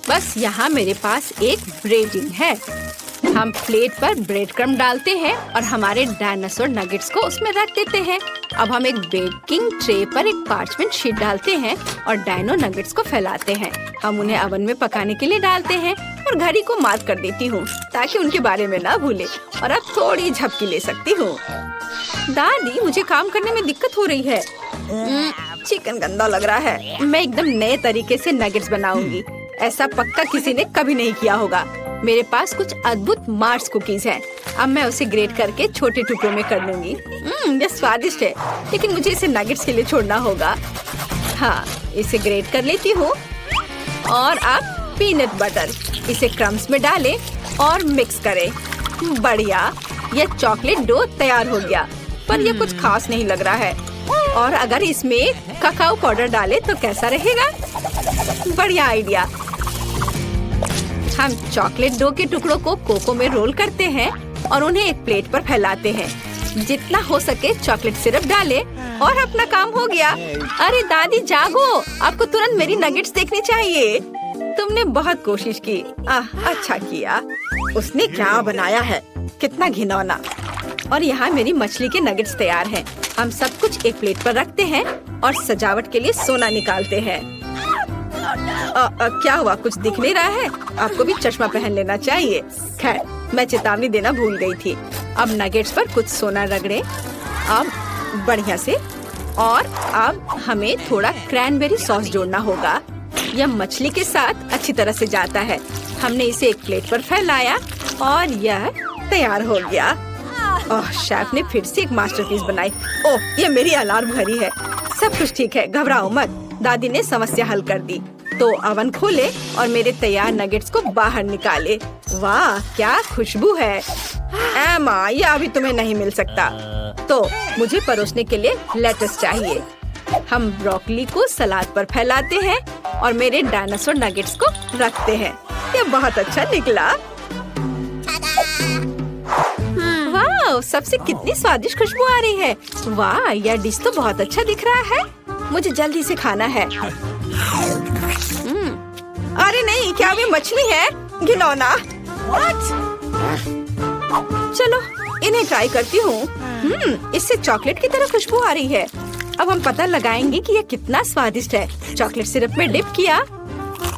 बस यहाँ मेरे पास एक ब्रेडिंग है। हम प्लेट पर ब्रेड क्रम्ब डालते हैं और हमारे डायनासोर नगेट्स को उसमें रख देते हैं। अब हम एक बेकिंग ट्रे पर एक पार्चमेंट शीट डालते हैं और डायनो नगेट्स को फैलाते हैं। हम उन्हें ओवन में पकाने के लिए डालते हैं और घड़ी को मार्क कर देती हूँ ताकि उनके बारे में ना भूले। और अब थोड़ी झपकी ले सकती हूँ। दादी, मुझे काम करने में दिक्कत हो रही है। चिकन गंदा लग रहा है। मैं एकदम नए तरीके से नगेट्स बनाऊंगी। ऐसा पक्का किसी ने कभी नहीं किया होगा। मेरे पास कुछ अद्भुत मार्स कुकीज हैं। अब मैं उसे ग्रेट करके छोटे टुकड़ों में कर लूंगी। यह स्वादिष्ट है, लेकिन मुझे इसे नगेट्स के लिए छोड़ना होगा। हाँ, इसे ग्रेट कर लेती हूँ। और अब पीनट बटर। इसे क्रम्स में डालें और मिक्स करें। बढ़िया। यह चॉकलेट डो तैयार हो गया, पर यह कुछ खास नहीं लग रहा है। और अगर इसमें ककाओ पाउडर डाले तो कैसा रहेगा? बढ़िया आइडिया। हम चॉकलेट डो के टुकड़ों को कोको में रोल करते हैं और उन्हें एक प्लेट पर फैलाते हैं। जितना हो सके चॉकलेट सिरप डालें और अपना काम हो गया। अरे दादी जागो, आपको तुरंत मेरी नगेट्स देखनी चाहिए। तुमने बहुत कोशिश की। अच्छा किया। उसने क्या बनाया है, कितना घिनौना। और यहाँ मेरी मछली के नगेट्स तैयार हैं। हम सब कुछ एक प्लेट पर रखते हैं और सजावट के लिए सोना निकालते हैं। क्या हुआ, कुछ दिख नहीं रहा है? आपको भी चश्मा पहन लेना चाहिए। खैर, मैं चेतावनी देना भूल गई थी। अब नगेट्स पर कुछ सोना रगड़े, अब बढ़िया से। और अब हमें थोड़ा क्रैनबेरी सॉस जोड़ना होगा। यह मछली के साथ अच्छी तरह से जाता है। हमने इसे एक प्लेट पर फैलाया और यह तैयार हो गया। ओह, शेफ ने फिर से एक मास्टरपीस बनाई। ओह, ये मेरी अलार्म घड़ी है। सब कुछ ठीक है, घबराओ मत। दादी ने समस्या हल कर दी। तो अवन खोले और मेरे तैयार नगेट्स को बाहर निकाले। वाह, क्या खुशबू है। एमा, ये अभी तुम्हें नहीं मिल सकता। तो मुझे परोसने के लिए लेटस चाहिए। हम ब्रोकली को सलाद पर फैलाते हैं और मेरे डायनासोर नगेट्स को रखते हैं। ये बहुत अच्छा निकला। वाह, सबसे कितनी स्वादिष्ट खुशबू आ रही है। वाह, यह डिश तो बहुत अच्छा दिख रहा है। मुझे जल्दी से खाना है। अरे नहीं, क्या ये मछली है? घिनौना। चलो इन्हें ट्राई करती हूँ। इससे चॉकलेट की तरह खुशबू आ रही है। अब हम पता लगाएंगे कि यह कितना स्वादिष्ट है। चॉकलेट सिरप में डिप किया।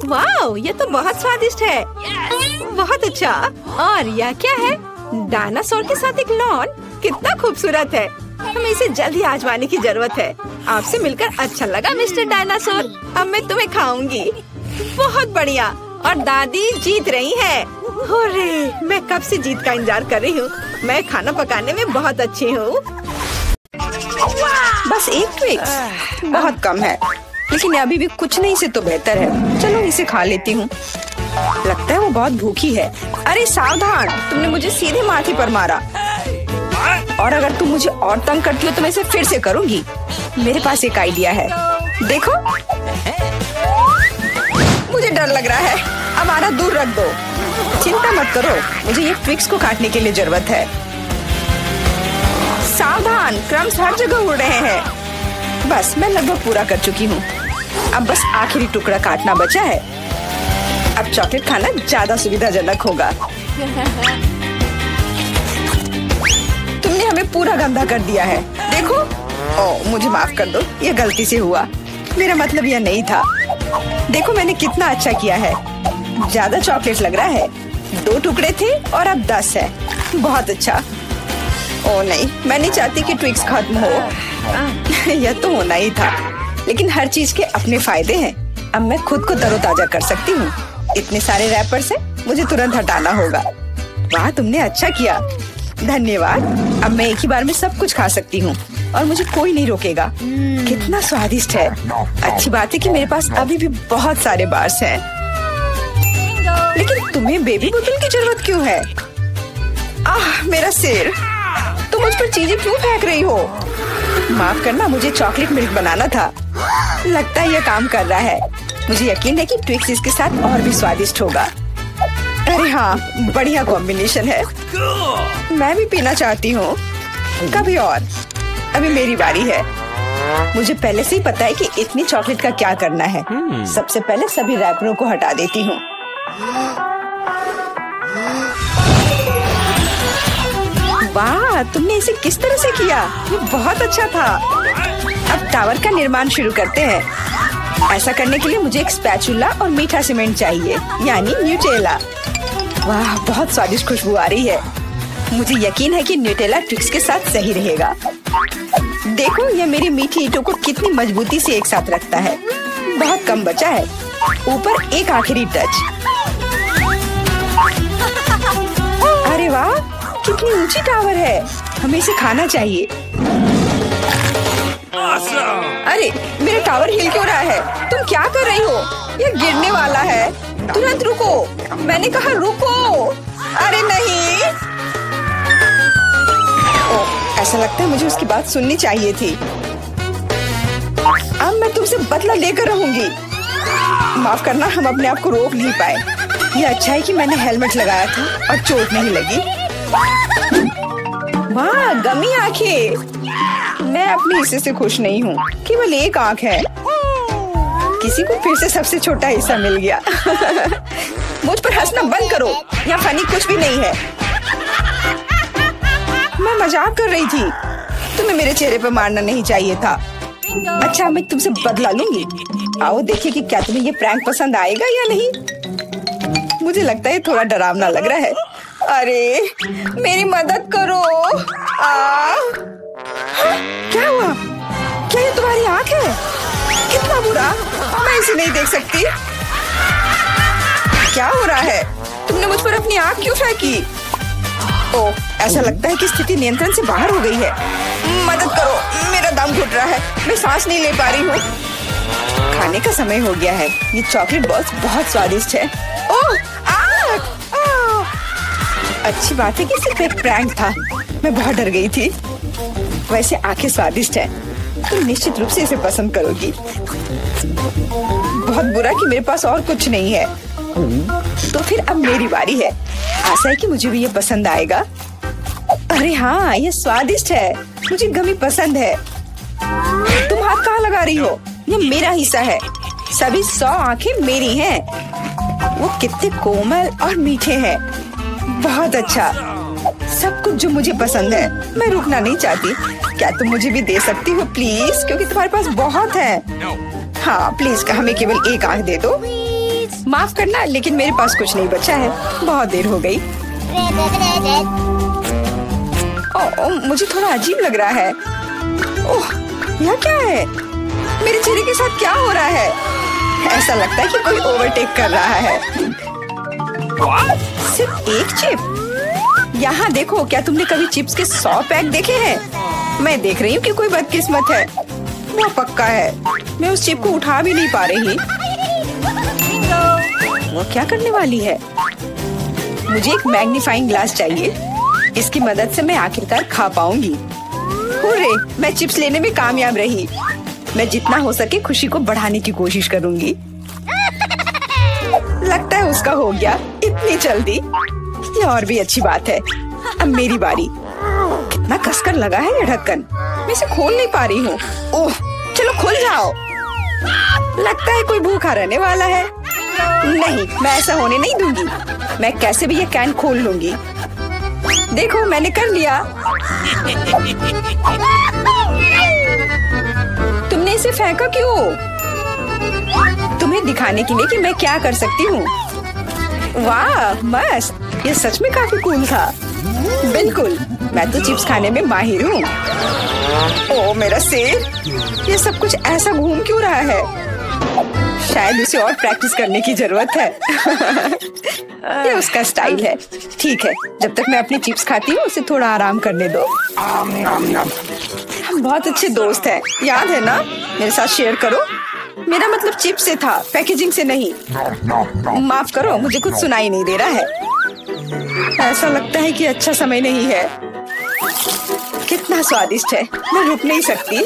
वाह, ये तो बहुत स्वादिष्ट है। बहुत अच्छा। और यह क्या है? डायनासोर के साथ एक लॉन। कितना खूबसूरत है। हमें इसे जल्दी आजमाने की जरूरत है। आपसे मिलकर अच्छा लगा मिस्टर डायनासोर। अब मैं तुम्हें खाऊंगी। बहुत बढ़िया। और दादी जीत रही है। अरे, मैं कब से जीत का इंतजार कर रही हूँ। मैं खाना पकाने में बहुत अच्छी हूँ। बस एक ट्विक्स बहुत कम है, लेकिन अभी भी कुछ नहीं से तो बेहतर है। चलो इसे खा लेती हूँ। लगता है वो बहुत भूखी है। अरे सावधान, तुमने मुझे सीधे माथे पर मारा। और अगर तुम मुझे और तंग करती हो तो मैं इसे फिर से करूँगी। मेरे पास एक आइडिया है। देखो, मुझे डर लग रहा है। अब आरा दूर रख दो। चिंता मत करो, मुझे ये ट्विक्स को काटने के लिए जरूरत है। सावधान, क्रम्स हर जगह उड़ रहे हैं। बस मैं लगभग पूरा कर चुकी हूँ। अब बस आखिरी टुकड़ा काटना बचा है। अब चॉकलेट खाना ज्यादा सुविधाजनक होगा। तुमने हमें पूरा गंदा कर दिया है। देखो। ओह, मुझे माफ कर दो, ये गलती से हुआ। मेरा मतलब यह नहीं था। देखो मैंने कितना अच्छा किया है। ज्यादा चॉकलेट लग रहा है। 2 टुकड़े थे और अब 10 है। बहुत अच्छा। ओह नहीं, मैं नहीं चाहती कि ट्विक्स खत्म हो। यह तो होना ही था, लेकिन हर चीज के अपने फायदे हैं। अब मैं खुद को तरोताजा कर सकती हूँ। इतने सारे रैपर से मुझे तुरंत हटाना होगा। वाह, तुमने अच्छा किया। धन्यवाद। अब मैं एक ही बार में सब कुछ खा सकती हूँ और मुझे कोई नहीं रोकेगा। कितना स्वादिष्ट है। अच्छी बात है कि मेरे पास अभी भी बहुत सारे बार्स हैं। लेकिन तुम्हें बेबी बोतल की जरूरत क्यों है? आह, मेरा सिर। तुम मुझ पर चीजें क्यों फेंक रही हो? माफ करना, मुझे चॉकलेट मिल्क बनाना था। लगता है यह काम कर रहा है। मुझे यकीन है कि ट्विक्स इसके साथ और भी स्वादिष्ट होगा। अरे हाँ, बढ़िया कॉम्बिनेशन है। मैं भी पीना चाहती हूँ। कभी और। अभी मेरी बारी है। मुझे पहले से ही पता है कि इतनी चॉकलेट का क्या करना है। सबसे पहले सभी रैपरों को हटा देती हूँ। वाह, तुमने इसे किस तरह से किया? ये बहुत अच्छा था। अब टावर का निर्माण शुरू करते हैं। ऐसा करने के लिए मुझे एक स्पैचुला और मीठा सीमेंट चाहिए, यानी न्यूटेला। वाह, बहुत स्वादिष्ट खुशबू आ रही है। मुझे यकीन है कि न्यूटेला ट्विक्स के साथ सही रहेगा। देखो, यह मेरी मीठी ईंटों को कितनी मजबूती से एक साथ रखता है। बहुत कम बचा है। ऊपर एक आखिरी टच। अरे वाह, कितनी ऊंची टावर है। हमें इसे खाना चाहिए। अरे, मेरा टावर हिल क्यों रहा है? तुम क्या कर रही हो? यह गिरने वाला है। तुरंत रुको। मैंने कहा रुको। अरे नहीं। ओह, ऐसा लगता है मुझे उसकी बात सुननी चाहिए थी। अब मैं तुमसे बदला लेकर रहूंगी। माफ करना, हम अपने आप को रोक नहीं पाए। ये अच्छा है कि मैंने हेलमेट लगाया था और चोट नहीं लगी। वाह, गमी आंखें। मैं अपने हिस्से से खुश नहीं हूँ, केवल एक आंख है। किसी को फिर से सबसे छोटा हिस्सा मिल गया। मुझ पर हंसना बंद करो, यहाँ फनी कुछ भी नहीं है। मैं मजाक कर रही थी। तुम्हें मेरे चेहरे पर मारना नहीं चाहिए था। अच्छा, मैं तुमसे बदला लूंगी। आओ देखिए कि क्या तुम्हें ये प्रैंक पसंद आएगा या नहीं। मुझे लगता है थोड़ा डरावना लग रहा है। अरे मेरी मदद करो। क्या हुआ? क्या ये तुम्हारी आंख है? कितना बुरा, मैं इसे नहीं देख सकती। क्या हो रहा है? तुमने मुझ पर अपनी आंख क्यों फेंकी? ओह, ऐसा लगता है कि स्थिति नियंत्रण से बाहर हो गई है। मदद करो, मेरा दम घुट रहा है, मैं सांस नहीं ले पा रही हूँ। खाने का समय हो गया है। ये चॉकलेट बॉल्स बहुत स्वादिष्ट है। ओह, अच्छी बात है कि सिर्फ एक प्रैंक था। मैं बहुत डर गई थी। वैसे आंखें स्वादिष्ट है, तुम निश्चित रूप से इसे पसंद करोगी। बहुत बुरा कि मेरे पास और कुछ नहीं है। तो फिर अब मेरी बारी है। आशा है कि मुझे भी ये पसंद आएगा। अरे हाँ, ये स्वादिष्ट है। मुझे गमी पसंद है। तुम हाथ कहाँ लगा रही हो? ये मेरा हिस्सा है। सभी 100 आंखें मेरी हैं। वो कितने कोमल और मीठे हैं। बहुत अच्छा, सब कुछ जो मुझे पसंद है। मैं रुकना नहीं चाहती। क्या तुम मुझे भी दे सकती हो प्लीज, क्योंकि तुम्हारे पास बहुत है। हाँ प्लीज, हमें केवल एक आंख दे दो। माफ करना, लेकिन मेरे पास कुछ नहीं बचा है। बहुत देर हो गई। ओह, मुझे थोड़ा अजीब लग रहा है। ओह, यह क्या है? मेरे चेहरे के साथ क्या हो रहा है? ऐसा लगता है कि कोई ओवरटेक कर रहा है। सिर्फ एक चिप? यहाँ देखो, क्या तुमने कभी चिप्स के 100 पैक देखे हैं? मैं देख रही हूँ कि कोई बदकिस्मत है। वो पक्का है। मैं उस चिप को उठा भी नहीं पा रही। वो क्या करने वाली है? मुझे एक मैग्नीफाइंग ग्लास चाहिए। इसकी मदद से मैं आखिरकार खा पाऊंगी। हुर्रे, मैं चिप्स लेने में कामयाब रही। मैं जितना हो सके खुशी को बढ़ाने की कोशिश करूंगी। लगता है उसका हो गया इतनी जल्दी। ये और भी अच्छी बात है। अब मेरी बारी। कितना कसकर लगा है ये ढक्कन। मैं इसे खोल नहीं पा रही हूँ। ओह, चलो खुल जाओ। लगता है कोई भूखा रहने वाला है। नहीं, मैं ऐसा होने नहीं दूंगी। मैं कैसे भी ये कैन खोल लूंगी। देखो, मैंने कर लिया। तुमने इसे फेंका क्यों? तुम्हें दिखाने के लिए कि मैं क्या कर सकती हूँ। वाह, मस्त। ये सच में काफी कूल था। बिल्कुल, मैं तो चिप्स खाने में माहिर हूँ। ओह मेरा सिर, ये सब कुछ ऐसा घूम क्यों रहा है? शायद उसे और प्रैक्टिस करने की जरूरत है। ये उसका स्टाइल है। ठीक है, जब तक मैं अपनी चिप्स खाती हूँ उसे थोड़ा आराम करने दो। हम बहुत अच्छे दोस्त हैं, याद है ना? मेरे साथ शेयर करो। मेरा मतलब चिप्स से था, पैकेजिंग से नहीं। माफ करो, मुझे कुछ सुनाई नहीं दे रहा है। ऐसा लगता है कि अच्छा समय नहीं है। कितना स्वादिष्ट है, मैं रुक नहीं सकती।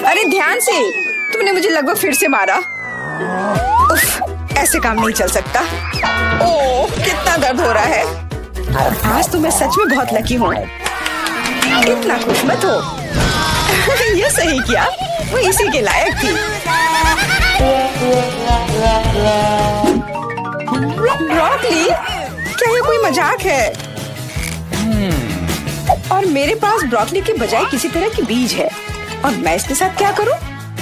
अरे ध्यान से, तुमने मुझे लगभग फिर से मारा। उफ, ऐसे काम नहीं चल सकता। ओह, कितना दर्द हो रहा है। आज तो मैं सच में बहुत लकी हूँ। इतना खुश मत हो। ये सही किया, वो इसी के लायक थी। ब्रोकली, क्या ये कोई मजाक है? और मेरे पास ब्रोकली के बजाय किसी तरह की बीज है, और मैं इसके साथ क्या करूं?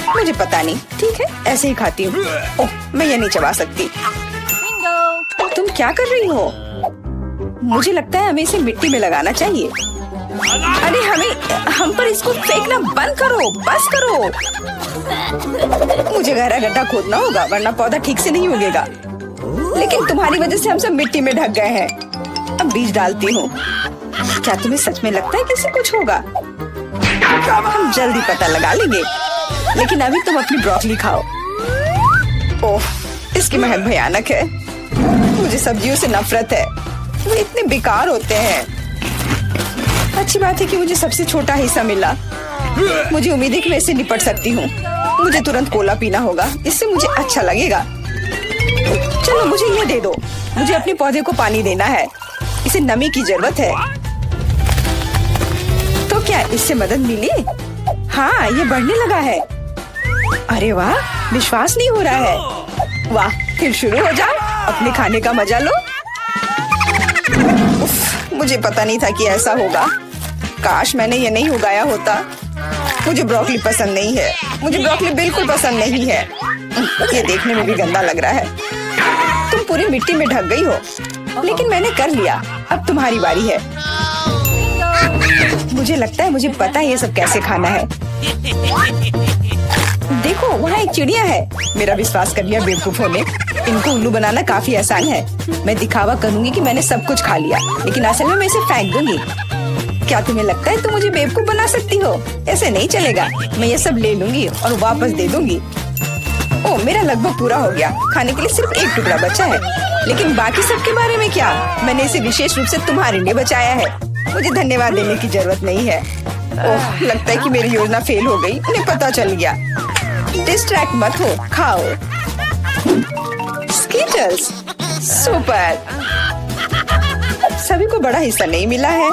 मुझे पता नहीं। ठीक है, ऐसे ही खाती हूँ। ओह, मैं ये नहीं चबा सकती। तुम क्या कर रही हो? मुझे लगता है हमें इसे मिट्टी में लगाना चाहिए। अरे हम पर इसको फेंकना बंद करो, बस करो। मुझे गहरा गड्ढा खोदना होगा, वरना पौधा ठीक से नहीं उगेगा। लेकिन तुम्हारी वजह से हम सब मिट्टी में ढक गए हैं। अब बीज डालती हूँ। क्या तुम्हें सच में लगता है कि इससे कुछ होगा? हम जल्दी पता लगा लेंगे। लेकिन अभी तुम अपनी ब्रोकली खाओ। ओह, इसकी महक भयानक है। मुझे सब्जियों से नफरत है, वो इतने बेकार होते हैं। अच्छी बात है कि मुझे सबसे छोटा हिस्सा मिला। मुझे उम्मीद है कि मैं इससे निपट सकती हूँ। मुझे तुरंत कोला पीना होगा, इससे मुझे अच्छा लगेगा। चलो मुझे ये दे दो। मुझे अपने पौधे को पानी देना है, इसे नमी की जरूरत है। तो क्या इससे मदद मिली? हाँ, ये बढ़ने लगा है। अरे वाह, विश्वास नहीं हो रहा है। वाह, फिर शुरू हो जाओ, अपने खाने का मजा लो। उफ, मुझे पता नहीं था कि ऐसा होगा। काश मैंने ये नहीं उगाया होता। मुझे ब्रोकली पसंद नहीं है। मुझे ब्रोकली बिल्कुल पसंद नहीं है। ये देखने में भी गंदा लग रहा है। तुम पूरी मिट्टी में ढक गई हो, लेकिन मैंने कर लिया। अब तुम्हारी बारी है। मुझे लगता है मुझे पता है ये सब कैसे खाना है। देखो, वहाँ एक चिड़िया है। मेरा विश्वास कर लिया बेवकूफों ने। इनको उल्लू बनाना काफी आसान है। मैं दिखावा करूंगी कि मैंने सब कुछ खा लिया, लेकिन असल में मैं इसे फेंक दूंगी। क्या तुम्हें लगता है तुम मुझे बेवकूफ बना सकती हो? ऐसे नहीं चलेगा। मैं ये सब ले लूंगी और वापस दे दूंगी। ओह, मेरा लगभग पूरा हो गया। खाने के लिए सिर्फ एक टुकड़ा बचा है, लेकिन बाकी सब के बारे में क्या? मैंने इसे विशेष रूप से तुम्हारे लिए बचाया है। मुझे धन्यवाद देने की जरूरत नहीं है। ओह, लगता है कि मेरी योजना फेल हो गई। उन्हें पता चल गया। डिस्ट्रैक्ट मत हो, खाओ। Skittles, super. सभी को बड़ा हिस्सा नहीं मिला है।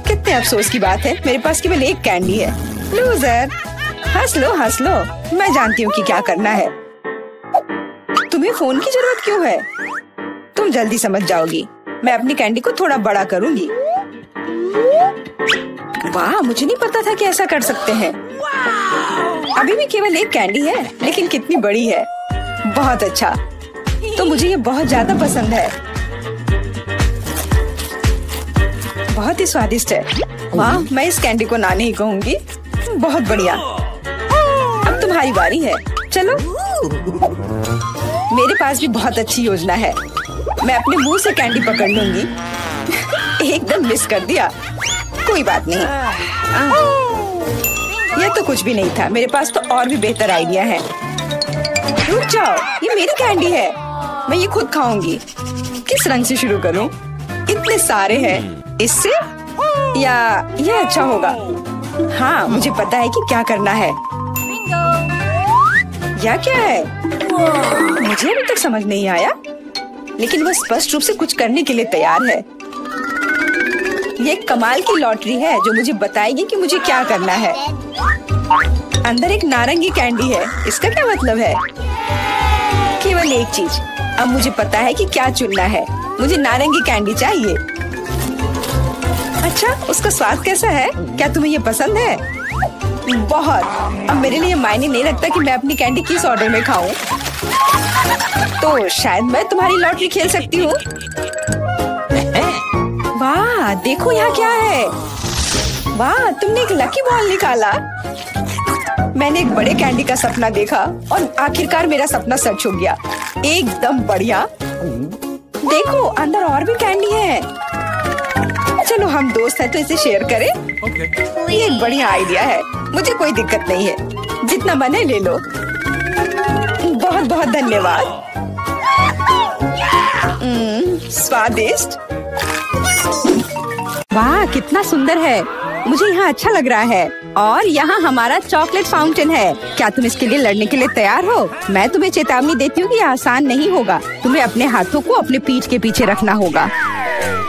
कितने अफसोस की बात है, मेरे पास केवल एक कैंडी है। लूजर, हंस लो हंस लो। मैं जानती हूँ कि क्या करना है। तुम्हें फोन की जरूरत क्यों है? तुम जल्दी समझ जाओगी। मैं अपनी कैंडी को थोड़ा बड़ा करूंगी। वाह, मुझे नहीं पता था कि ऐसा कर सकते हैं। अभी भी केवल एक कैंडी है, लेकिन कितनी बड़ी है। बहुत अच्छा, तो मुझे ये बहुत ज्यादा पसंद है। बहुत ही स्वादिष्ट है। वाह, मैं इस कैंडी को ना नहीं कहूंगी। बहुत बढ़िया। अब तुम्हारी बारी है। चलो, मेरे पास भी बहुत अच्छी योजना है। मैं अपने मुंह से कैंडी पकड़ लूंगी। एकदम मिस कर दिया। कोई बात नहीं, यह तो कुछ भी नहीं था। मेरे पास तो और भी बेहतर आइडिया है। रुक जाओ, ये मेरी कैंडी है। मैं ये खुद खाऊंगी। किस रंग से शुरू करूं? इतने सारे हैं। इससे या ये अच्छा होगा? हाँ, मुझे पता है कि क्या करना है। या क्या है? मुझे अभी तक समझ नहीं आया, लेकिन वह स्पष्ट रूप से कुछ करने के लिए तैयार है। ये एक कमाल की लॉटरी है जो मुझे बताएगी कि मुझे क्या करना है। अंदर एक नारंगी कैंडी है। इसका क्या मतलब है? केवल एक चीज। अब मुझे पता है कि क्या चुनना है। मुझे नारंगी कैंडी चाहिए। अच्छा, उसका स्वाद कैसा है? क्या तुम्हें ये पसंद है? बहुत। अब मेरे लिए मायने नहीं रखता कि मैं अपनी कैंडी किस ऑर्डर में खाऊं। तो शायद मैं तुम्हारी लॉटरी खेल सकती हूँ। वाह, देखो यहाँ क्या है। वाह, तुमने एक लकी बॉल निकाला। मैंने एक बड़े कैंडी का सपना देखा और आखिरकार मेरा सपना सच हो गया। एकदम बढ़िया। देखो, अंदर और भी कैंडी है। चलो, हम दोस्त हैं तो इसे शेयर करें। ये एक बढ़िया आइडिया है। मुझे कोई दिक्कत नहीं है। जितना मन है ले लो। बहुत बहुत धन्यवाद। स्वादिष्ट। वाह, कितना सुंदर है। मुझे यहाँ अच्छा लग रहा है। और यहाँ हमारा चॉकलेट फाउंटेन है। क्या तुम इसके लिए लड़ने के लिए तैयार हो? मैं तुम्हें चेतावनी देती हूँ कि आसान नहीं होगा। तुम्हें अपने हाथों को अपने पीठ के पीछे रखना होगा।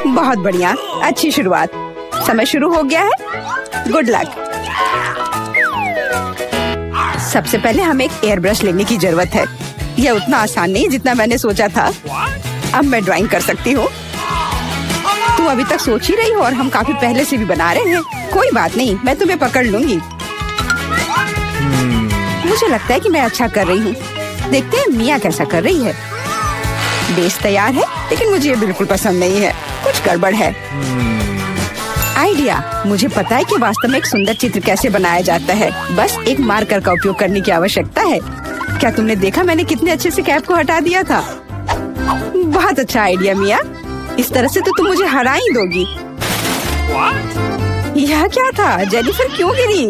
बहुत बढ़िया, अच्छी शुरुआत। समय शुरू हो गया है। Good luck. सबसे पहले हमें एक एयर ब्रश लेने की जरूरत है। यह उतना आसान नहीं जितना मैंने सोचा था। अब मैं ड्राइंग कर सकती हूँ। तुम अभी तक सोच ही रही हो और हम काफी पहले से भी बना रहे हैं। कोई बात नहीं, मैं तुम्हें पकड़ लूंगी। मुझे लगता है कि मैं अच्छा कर रही हूँ। देखते हैं मिया कैसा कर रही है। बेस तैयार है, लेकिन मुझे ये बिल्कुल पसंद नहीं है। कुछ गड़बड़ है। आइडिया। मुझे पता है कि वास्तव में एक सुंदर चित्र कैसे बनाया जाता है। बस एक मार्कर का उपयोग करने की आवश्यकता है। क्या तुमने देखा मैंने कितने अच्छे से कैप को हटा दिया था? बहुत अच्छा आइडिया मिया। इस तरह से तो तुम मुझे हरा ही दोगी। यह क्या था? जेनिफर क्यों गिरी?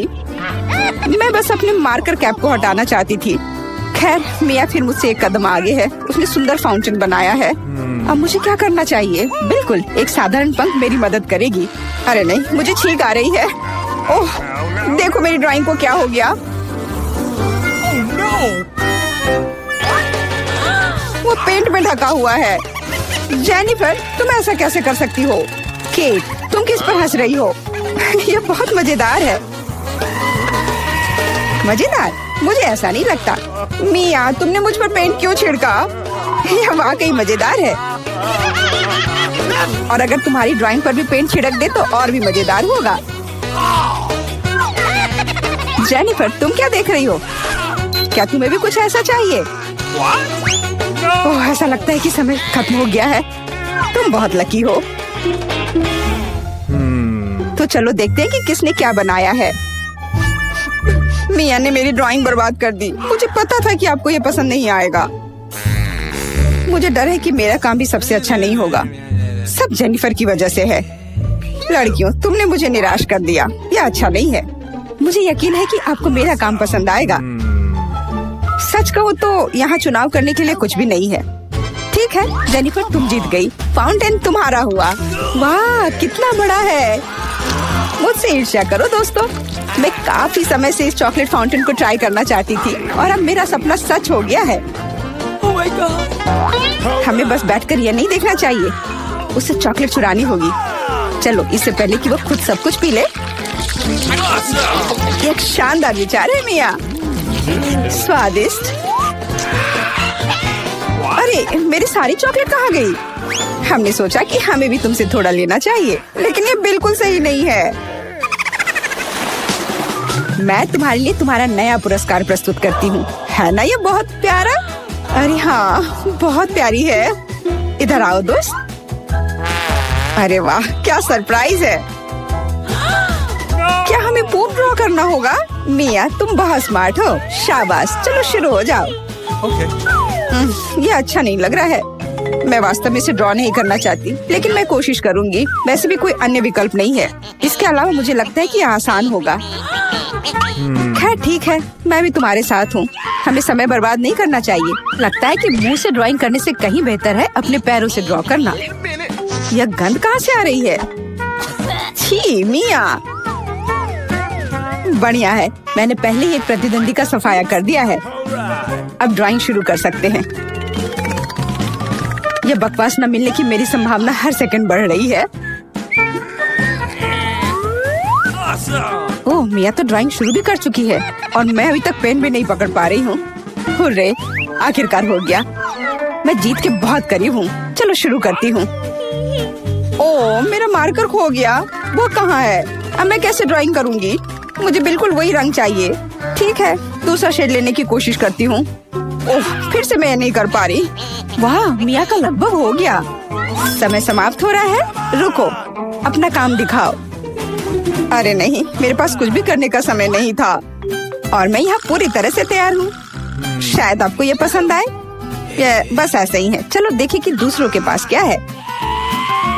मैं बस अपने मार्कर कैप को हटाना चाहती थी। खैर, मिया फिर मुझसे एक कदम आगे है। उसने सुंदर फाउंटेन बनाया है। अब मुझे क्या करना चाहिए? बिल्कुल, एक साधारण पंख मेरी मदद करेगी। अरे नहीं, मुझे छींक आ रही है। ओह, देखो मेरी ड्राइंग को क्या हो गया। पेंट में ढका हुआ है। जेनिफर, तुम ऐसा कैसे कर सकती हो? केट, तुम किस पर हंस रही हो? ये बहुत मजेदार है। मजेदार? मुझे ऐसा नहीं लगता। मिया, तुमने मुझ पर पेंट क्यों छिड़का? यह वाकई मजेदार है। और अगर तुम्हारी ड्राइंग पर भी पेंट छिड़क दे तो और भी मजेदार होगा। जेनिफर, तुम क्या देख रही हो? क्या तुम्हें भी कुछ ऐसा चाहिए? ओह, ऐसा लगता है कि समय खत्म हो गया है। तुम बहुत लकी हो। तो चलो देखते हैं कि किसने क्या बनाया है। मिया ने मेरी ड्राइंग बर्बाद कर दी। मुझे पता था कि आपको ये पसंद नहीं आएगा। मुझे डर है कि मेरा काम भी सबसे अच्छा नहीं होगा। सब जेनिफर की वजह से है। लड़कियों, तुमने मुझे निराश कर दिया। यह अच्छा नहीं है। मुझे यकीन है कि आपको मेरा काम पसंद आएगा। सच कहूँ तो यहाँ चुनाव करने के लिए कुछ भी नहीं है। ठीक है जेनिफर, तुम जीत गई। फाउंटेन तुम्हारा हुआ। वाह, कितना बड़ा है। मुझसे ईर्ष्या करो दोस्तों। मैं काफी समय से इस चॉकलेट फाउंटेन को ट्राई करना चाहती थी और अब मेरा सपना सच हो गया है। Oh my God! हमें बस बैठकर यह नहीं देखना चाहिए, उसे चॉकलेट चुरानी होगी। चलो, इससे पहले कि वो खुद सब कुछ पी ले। एक शानदार विचार है मिया। स्वादिष्ट। अरे, मेरी सारी चॉकलेट कहाँ गई? हमने सोचा कि हमें भी तुमसे थोड़ा लेना चाहिए, लेकिन ये बिल्कुल सही नहीं है। मैं तुम्हारे लिए तुम्हारा नया पुरस्कार प्रस्तुत करती हूँ। है ना ये बहुत प्यारा? अरे हाँ, बहुत प्यारी है। इधर आओ दोस्त। अरे वाह, क्या सरप्राइज है। क्या हमें पूप ड्रॉ करना होगा? मिया, तुम बहुत स्मार्ट हो। शाबाश, चलो शुरू हो जाओ। ये अच्छा नहीं लग रहा है। मैं वास्तव में इसे ड्रॉ नहीं करना चाहती, लेकिन मैं कोशिश करूंगी। वैसे भी कोई अन्य विकल्प नहीं है। इसके अलावा मुझे लगता है कि आसान होगा। खैर ठीक है, मैं भी तुम्हारे साथ हूँ। हमें समय बर्बाद नहीं करना चाहिए। लगता है कि मुंह से ड्राइंग करने से कहीं बेहतर है अपने पैरों से ड्रॉ करना। यह गंध कहाँ से आ रही है? छी मिया। बढ़िया है, मैंने पहले ही एक प्रतिद्वंदी का सफाया कर दिया है। अब ड्राइंग शुरू कर सकते हैं। यह बकवास न मिलने की मेरी संभावना हर सेकंड बढ़ रही है। ओह, मिया तो ड्राइंग शुरू भी कर चुकी है और मैं अभी तक पेन भी नहीं पकड़ पा रही हूँ। हुर्रे, आखिरकार हो गया। मैं जीत के बहुत करीब हूँ। चलो शुरू करती हूँ। ओह, मेरा मार्कर खो गया। वो कहाँ है? अब मैं कैसे ड्राइंग करूँगी? मुझे बिल्कुल वही रंग चाहिए। ठीक है, दूसरा शेड लेने की कोशिश करती हूँ। ओह, फिर से मैं नहीं कर पा रही। वाह, मिया का लगभग हो गया। समय समाप्त हो रहा है। रुको, अपना काम दिखाओ। अरे नहीं, मेरे पास कुछ भी करने का समय नहीं था और मैं यहाँ पूरी तरह से तैयार हूँ। शायद आपको ये पसंद आए। ये बस ऐसा ही है। चलो देखें कि दूसरों के पास क्या है।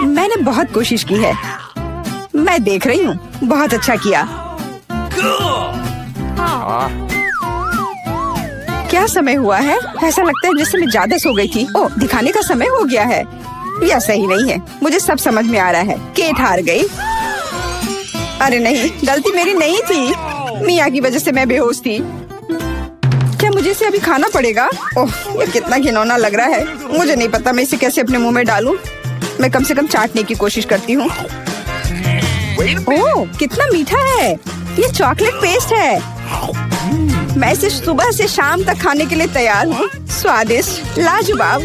मैंने बहुत कोशिश की है। मैं देख रही हूँ। बहुत अच्छा किया। क्या समय हुआ है? ऐसा लगता है जैसे मैं ज्यादा सो गई थी। ओह, दिखाने का समय हो गया है। यह सही नहीं है। मुझे सब समझ में आ रहा है। केट हार गई। अरे नहीं, गलती मेरी नहीं थी। मिया की वजह से मैं बेहोश थी। क्या मुझे इसे अभी खाना पड़ेगा? ओह, ये कितना घिनौना लग रहा है। मुझे नहीं पता मैं इसे कैसे अपने मुंह में डालूं। मैं कम से कम चाटने की कोशिश करती हूँ। ओह, कितना मीठा है। ये चॉकलेट पेस्ट है। मैं इसे सुबह से शाम तक खाने के लिए तैयार हूँ। स्वादिष्ट, लाजवाब।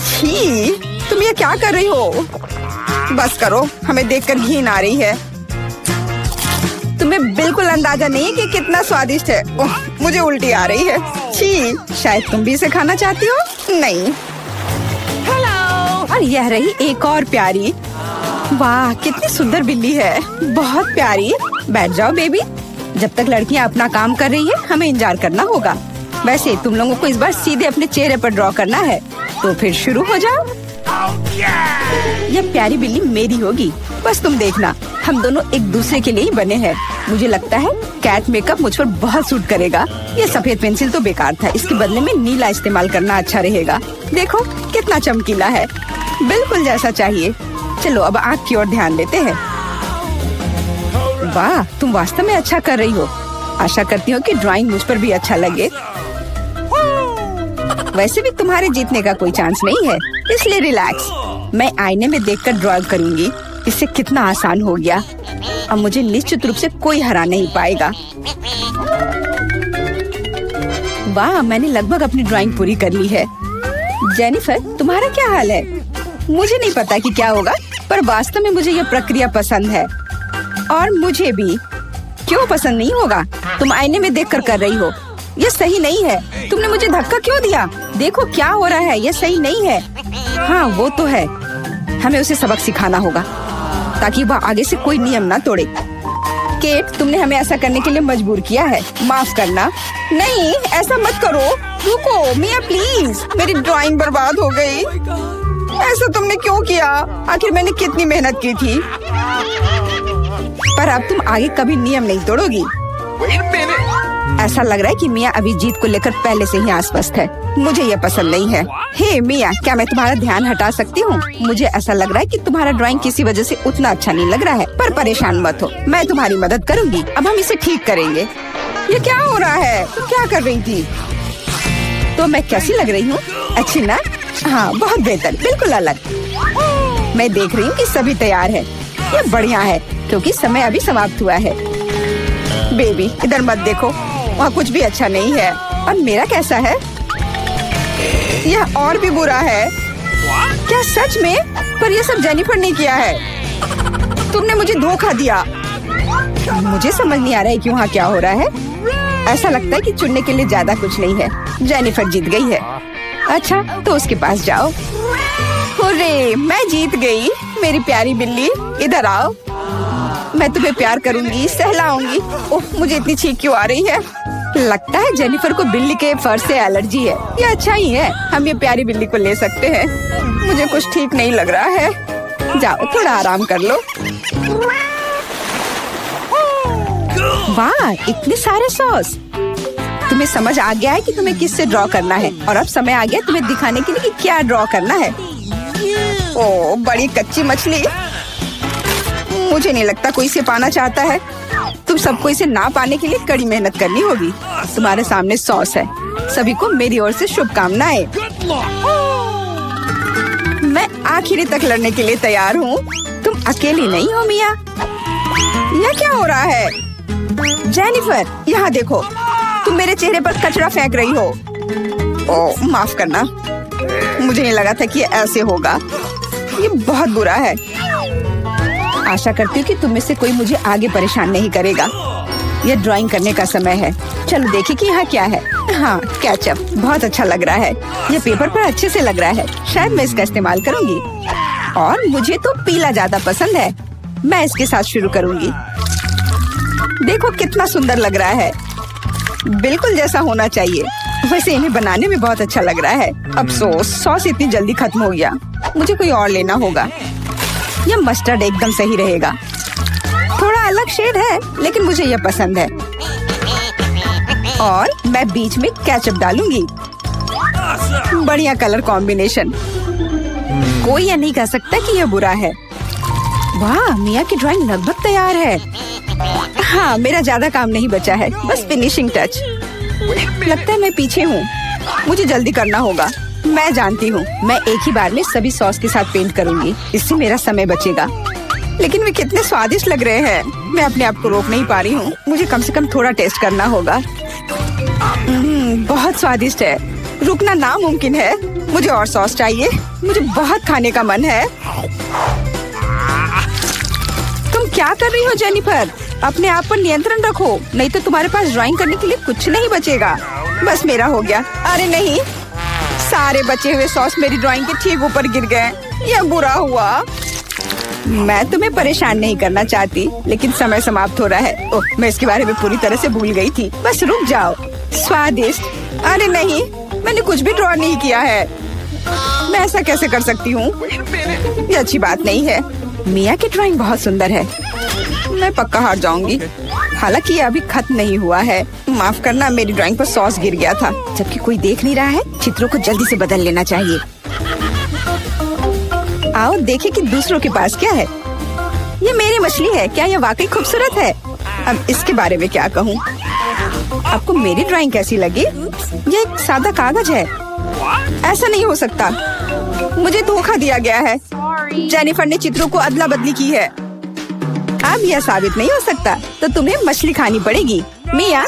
छी, तुम ये क्या कर रही हो? बस करो, हमें देखकर घिन आ रही है। तुम्हें बिल्कुल अंदाजा नहीं है कि कितना स्वादिष्ट है। ओह, मुझे उल्टी आ रही है। छी, शायद तुम भी इसे खाना चाहती हो? नहीं। और यह रही एक और प्यारी। वाह, कितनी सुंदर बिल्ली है। बहुत प्यारी। बैठ जाओ बेबी। जब तक लड़कियां अपना काम कर रही है, हमें इंतजार करना होगा। वैसे तुम लोगों को इस बार सीधे अपने चेहरे पर ड्रॉ करना है, तो फिर शुरू हो जाओ। यह प्यारी बिल्ली मेरी होगी। बस तुम देखना, हम दोनों एक दूसरे के लिए ही बने हैं। मुझे लगता है कैट मेकअप मुझ पर बहुत सूट करेगा। ये सफेद पेंसिल तो बेकार था। इसके बदले में नीला इस्तेमाल करना अच्छा रहेगा। देखो कितना चमकीला है। बिल्कुल जैसा चाहिए। चलो अब आँख की ओर ध्यान देते हैं। वाह, तुम वास्तव में अच्छा कर रही हो। आशा करती हूँ कि ड्राइंग मुझ पर भी अच्छा लगे। वैसे भी तुम्हारे जीतने का कोई चांस नहीं है, इसलिए रिलैक्स। मैं आईने में देखकर ड्रॉ करूंगी। इससे कितना आसान हो गया। अब मुझे निश्चित रूप से कोई हरा नहीं पाएगा। वाह, मैंने लगभग अपनी ड्राइंग पूरी कर ली है। जेनिफर, तुम्हारा क्या हाल है? मुझे नहीं पता कि क्या होगा, पर वास्तव में मुझे यह प्रक्रिया पसंद है। और मुझे भी। क्यों पसंद नहीं होगा? तुम आईने में देखकर कर रही हो। यह सही नहीं है। तुमने मुझे धक्का क्यों दिया? देखो क्या हो रहा है, यह सही नहीं है। हाँ, वो तो है। हमें उसे सबक सिखाना होगा ताकि वह आगे से कोई नियम ना तोड़े। केट, तुमने हमें ऐसा करने के लिए मजबूर किया है। माफ करना। नहीं, ऐसा मत करो। रुको मिया, प्लीज। मेरी ड्राइंग बर्बाद हो गई। ऐसा तुमने क्यों किया? आखिर मैंने कितनी मेहनत की थी। पर अब तुम आगे कभी नियम नहीं तोड़ोगी। ऐसा लग रहा है कि मिया अभी जीत को लेकर पहले से ही आश्वस्त है। मुझे ये पसंद नहीं है। हे मिया, क्या मैं तुम्हारा ध्यान हटा सकती हूँ? मुझे ऐसा लग रहा है कि तुम्हारा ड्राइंग किसी वजह से उतना अच्छा नहीं लग रहा है, पर परेशान मत हो, मैं तुम्हारी मदद करूँगी। अब हम इसे ठीक करेंगे। ये क्या हो रहा है? तुम क्या कर रही थी? तो मैं कैसी लग रही हूँ? अच्छी ना? हाँ, बहुत बेहतर, बिल्कुल अलग। मैं देख रही हूँ कि सभी तैयार है। ये बढ़िया है क्योंकि समय अभी समाप्त हुआ है। बेबी, इधर मत देखो, वहाँ कुछ भी अच्छा नहीं है। और मेरा कैसा है? यह और भी बुरा है। क्या सच में? पर यह सब जेनिफर ने किया है। तुमने मुझे धोखा दिया। मुझे समझ नहीं आ रहा है कि वहाँ क्या हो रहा है। ऐसा लगता है कि चुनने के लिए ज्यादा कुछ नहीं है। जेनिफर जीत गई है। अच्छा, तो उसके पास जाओ। हुर्रे, मैं जीत गई। मेरी प्यारी बिल्ली, इधर आओ। मैं तुम्हें प्यार करूंगी, सहलाऊंगी। ओह, मुझे इतनी छींक क्यों आ रही है? लगता है जेनिफर को बिल्ली के फर से एलर्जी है। ये अच्छा ही है, हम ये प्यारी बिल्ली को ले सकते हैं। मुझे कुछ ठीक नहीं लग रहा है। जाओ, थोड़ा आराम कर लो। वाह, इतने सारे सॉस। तुम्हें समझ आ गया है कि तुम्हें किससे ड्रॉ करना है, और अब समय आ गया तुम्हें दिखाने के लिए कि क्या ड्रॉ करना है। ओह, बड़ी कच्ची मछली। मुझे नहीं लगता कोई इसे पाना चाहता है। तुम सबको इसे ना पाने के लिए कड़ी मेहनत करनी होगी। तुम्हारे सामने सॉस है। सभी को मेरी ओर से शुभकामनाएं। मैं आखिरी तक लड़ने के लिए तैयार हूँ। तुम अकेली नहीं हो मिया। यह क्या हो रहा है? जेनिफर, यहाँ देखो, तुम मेरे चेहरे पर कचरा फेंक रही हो। ओह, माफ करना, मुझे नहीं लगा था कि ऐसे होगा। ये बहुत बुरा है। आशा करती हूँ कि तुम में से कोई मुझे आगे परेशान नहीं करेगा। यह ड्राइंग करने का समय है। चलो देखिए कि यहाँ क्या है। हाँ, केचप बहुत अच्छा लग रहा है। यह पेपर पर अच्छे से लग रहा है। शायद मैं इसका इस्तेमाल करूँगी। और मुझे तो पीला ज्यादा पसंद है। मैं इसके साथ शुरू करूँगी। देखो कितना सुंदर लग रहा है, बिल्कुल जैसा होना चाहिए। वैसे इन्हें बनाने में बहुत अच्छा लग रहा है। अफसोस, सॉस इतनी जल्दी खत्म हो गया। मुझे कोई और लेना होगा। यह मस्टर्ड एकदम सही रहेगा। थोड़ा अलग शेड है, लेकिन मुझे यह पसंद है। और मैं बीच में केचप डालूंगी। बढ़िया कलर कॉम्बिनेशन। कोई यह नहीं कह सकता कि यह बुरा है। वाह, मिया की ड्राइंग लगभग तैयार है। हाँ, मेरा ज्यादा काम नहीं बचा है, बस फिनिशिंग टच। लगता है मैं पीछे हूँ। मुझे जल्दी करना होगा। मैं जानती हूँ, मैं एक ही बार में सभी सॉस के साथ पेंट करूँगी। इससे मेरा समय बचेगा। लेकिन वे कितने स्वादिष्ट लग रहे हैं। मैं अपने आप को रोक नहीं पा रही हूँ। मुझे कम से कम थोड़ा टेस्ट करना होगा। बहुत स्वादिष्ट है। रुकना नामुमकिन है। मुझे और सॉस चाहिए। मुझे बहुत खाने का मन है। तुम क्या कर रही हो जेनिफर? अपने आप पर नियंत्रण रखो, नहीं तो तुम्हारे पास ड्राइंग करने के लिए कुछ नहीं बचेगा। बस मेरा हो गया। अरे नहीं, सारे बचे हुए सॉस मेरी ड्राइंग के ठीक ऊपर गिर गए। यह बुरा हुआ। मैं तुम्हें परेशान नहीं करना चाहती, लेकिन समय समाप्त हो रहा है। ओह, मैं इसके बारे में पूरी तरह से भूल गई थी। बस रुक जाओ। स्वादिष्ट। अरे नहीं, मैंने कुछ भी ड्रॉ नहीं किया है। मैं ऐसा कैसे कर सकती हूँ? ये अच्छी बात नहीं है। मिया की ड्राइंग बहुत सुंदर है। मैं पक्का हार जाऊंगी। हालांकि ये अभी खत्म नहीं हुआ है। माफ करना, मेरी ड्राइंग पर सॉस गिर गया था। जबकि कोई देख नहीं रहा है, चित्रों को जल्दी से बदल लेना चाहिए। आओ देखें कि दूसरों के पास क्या है। ये मेरी मछली है। क्या ये वाकई खूबसूरत है? अब इसके बारे में क्या कहूँ? आपको मेरी ड्राइंग कैसी लगी? ये एक सादा कागज है। ऐसा नहीं हो सकता, मुझे धोखा दिया गया है। जेनिफर ने चित्रों को अदला बदली की है। अब यह साबित नहीं हो सकता, तो तुम्हें मछली खानी पड़ेगी। मिया,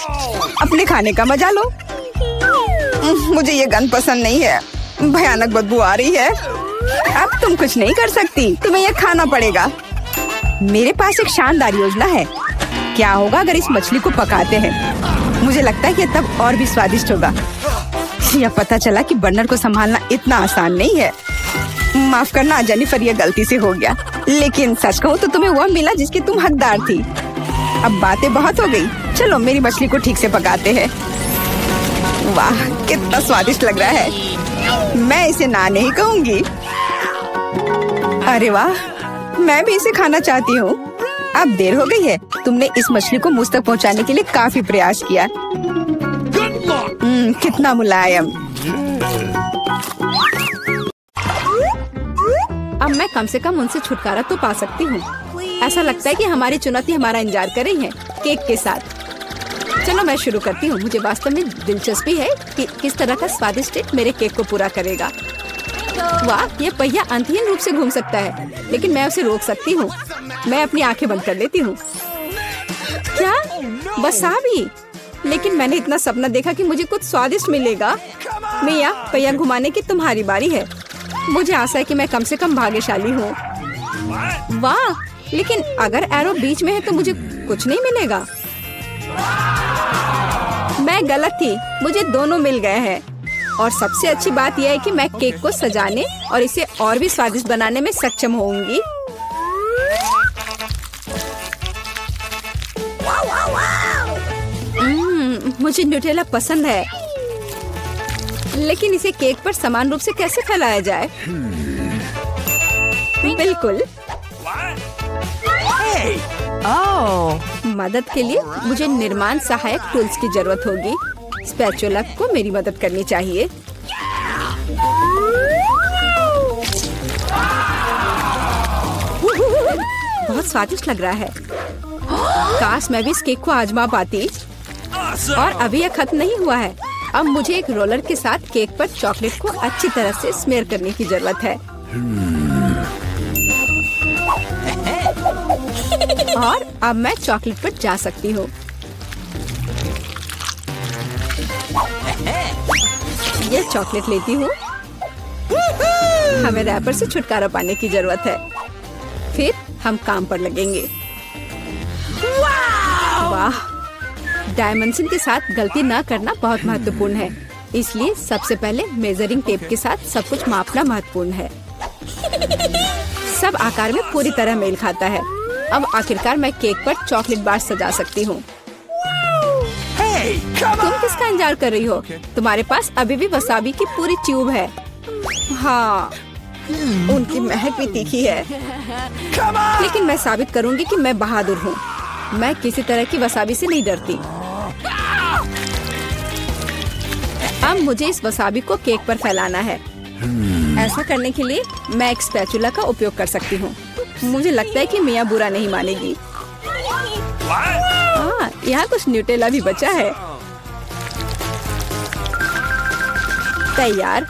अपने खाने का मजा लो। मुझे ये गंध पसंद नहीं है, भयानक बदबू आ रही है। अब तुम कुछ नहीं कर सकती, तुम्हें यह खाना पड़ेगा। मेरे पास एक शानदार योजना है। क्या होगा अगर इस मछली को पकाते हैं? मुझे लगता है कि तब और भी स्वादिष्ट होगा। यह पता चला कि बर्नर को संभालना इतना आसान नहीं है। माफ करना जेनिफर, यह गलती से हो गया। लेकिन सच कहूँ तो तुम्हें वह मिला जिसकी तुम हकदार थी। अब बातें बहुत हो गई, चलो मेरी मछली को ठीक से पकाते हैं। वाह, कितना स्वादिष्ट लग रहा है। मैं इसे ना नहीं कहूँगी। अरे वाह, मैं भी इसे खाना चाहती हूँ। अब देर हो गई है। तुमने इस मछली को मुझ तक पहुँचाने के लिए काफी प्रयास किया। कितना मुलायम। अब मैं कम से कम उनसे छुटकारा तो पा सकती हूँ। ऐसा लगता है कि हमारी चुनौती हमारा इंतजार कर रही है केक के साथ। चलो मैं शुरू करती हूँ। मुझे वास्तव में दिलचस्पी है कि किस तरह का स्वादिष्ट केक मेरे केक को पूरा करेगा। वाह, ये पहिया अंतहीन रूप से घूम सकता है, लेकिन मैं उसे रोक सकती हूँ। मैं अपनी आंखें बंद कर लेती हूँ। क्या वसाबी? लेकिन मैंने इतना सपना देखा कि मुझे कुछ स्वादिष्ट मिलेगा। मिया, पहिया घुमाने की तुम्हारी बारी है। मुझे आशा है कि मैं कम से कम भाग्यशाली हूँ। वाह, लेकिन अगर एरो बीच में है तो मुझे कुछ नहीं मिलेगा। मैं गलत थी, मुझे दोनों मिल गए हैं। और सबसे अच्छी बात यह है कि मैं केक को सजाने और इसे और भी स्वादिष्ट बनाने में सक्षम होंगी। मुझे न्यूटेला पसंद है, लेकिन इसे केक पर समान रूप से कैसे फैलाया जाए? बिल्कुल। मदद के लिए मुझे निर्माण सहायक टूल्स की जरूरत होगी। स्पैचुला को मेरी मदद करनी चाहिए। बहुत स्वादिष्ट लग रहा है। काश मैं भी इस केक को आजमा पाती। और अभी यह खत्म नहीं हुआ है। अब मुझे एक रोलर के साथ केक पर चॉकलेट को अच्छी तरह से स्मेयर करने की जरूरत है। और अब मैं चॉकलेट पर जा सकती हूँ। यह चॉकलेट लेती हूँ। हमें रैपर से छुटकारा पाने की जरूरत है। फिर हम काम पर लगेंगे। वाह, डायमेंशन के साथ गलती न करना बहुत महत्वपूर्ण है। इसलिए सबसे पहले मेजरिंग टेप के साथ सब कुछ मापना महत्वपूर्ण है। सब आकार में पूरी तरह मेल खाता है। अब आखिरकार मैं केक पर चॉकलेट बार सजा सकती हूँ। तुम किसका इंतजार कर रही हो? तुम्हारे पास अभी भी वसाबी की पूरी ट्यूब है। हाँ, उनकी महक भी तीखी है। लेकिन मैं साबित करूंगी कि मैं बहादुर हूँ। मैं किसी तरह की वसाबी से नहीं डरती। अब मुझे इस वसाबी को केक पर फैलाना है। ऐसा करने के लिए मैं एक स्पैचुला का उपयोग कर सकती हूँ। मुझे लगता है कि मिया बुरा नहीं मानेगी। हाँ, यहाँ कुछ न्यूटेला भी बचा है। तैयार।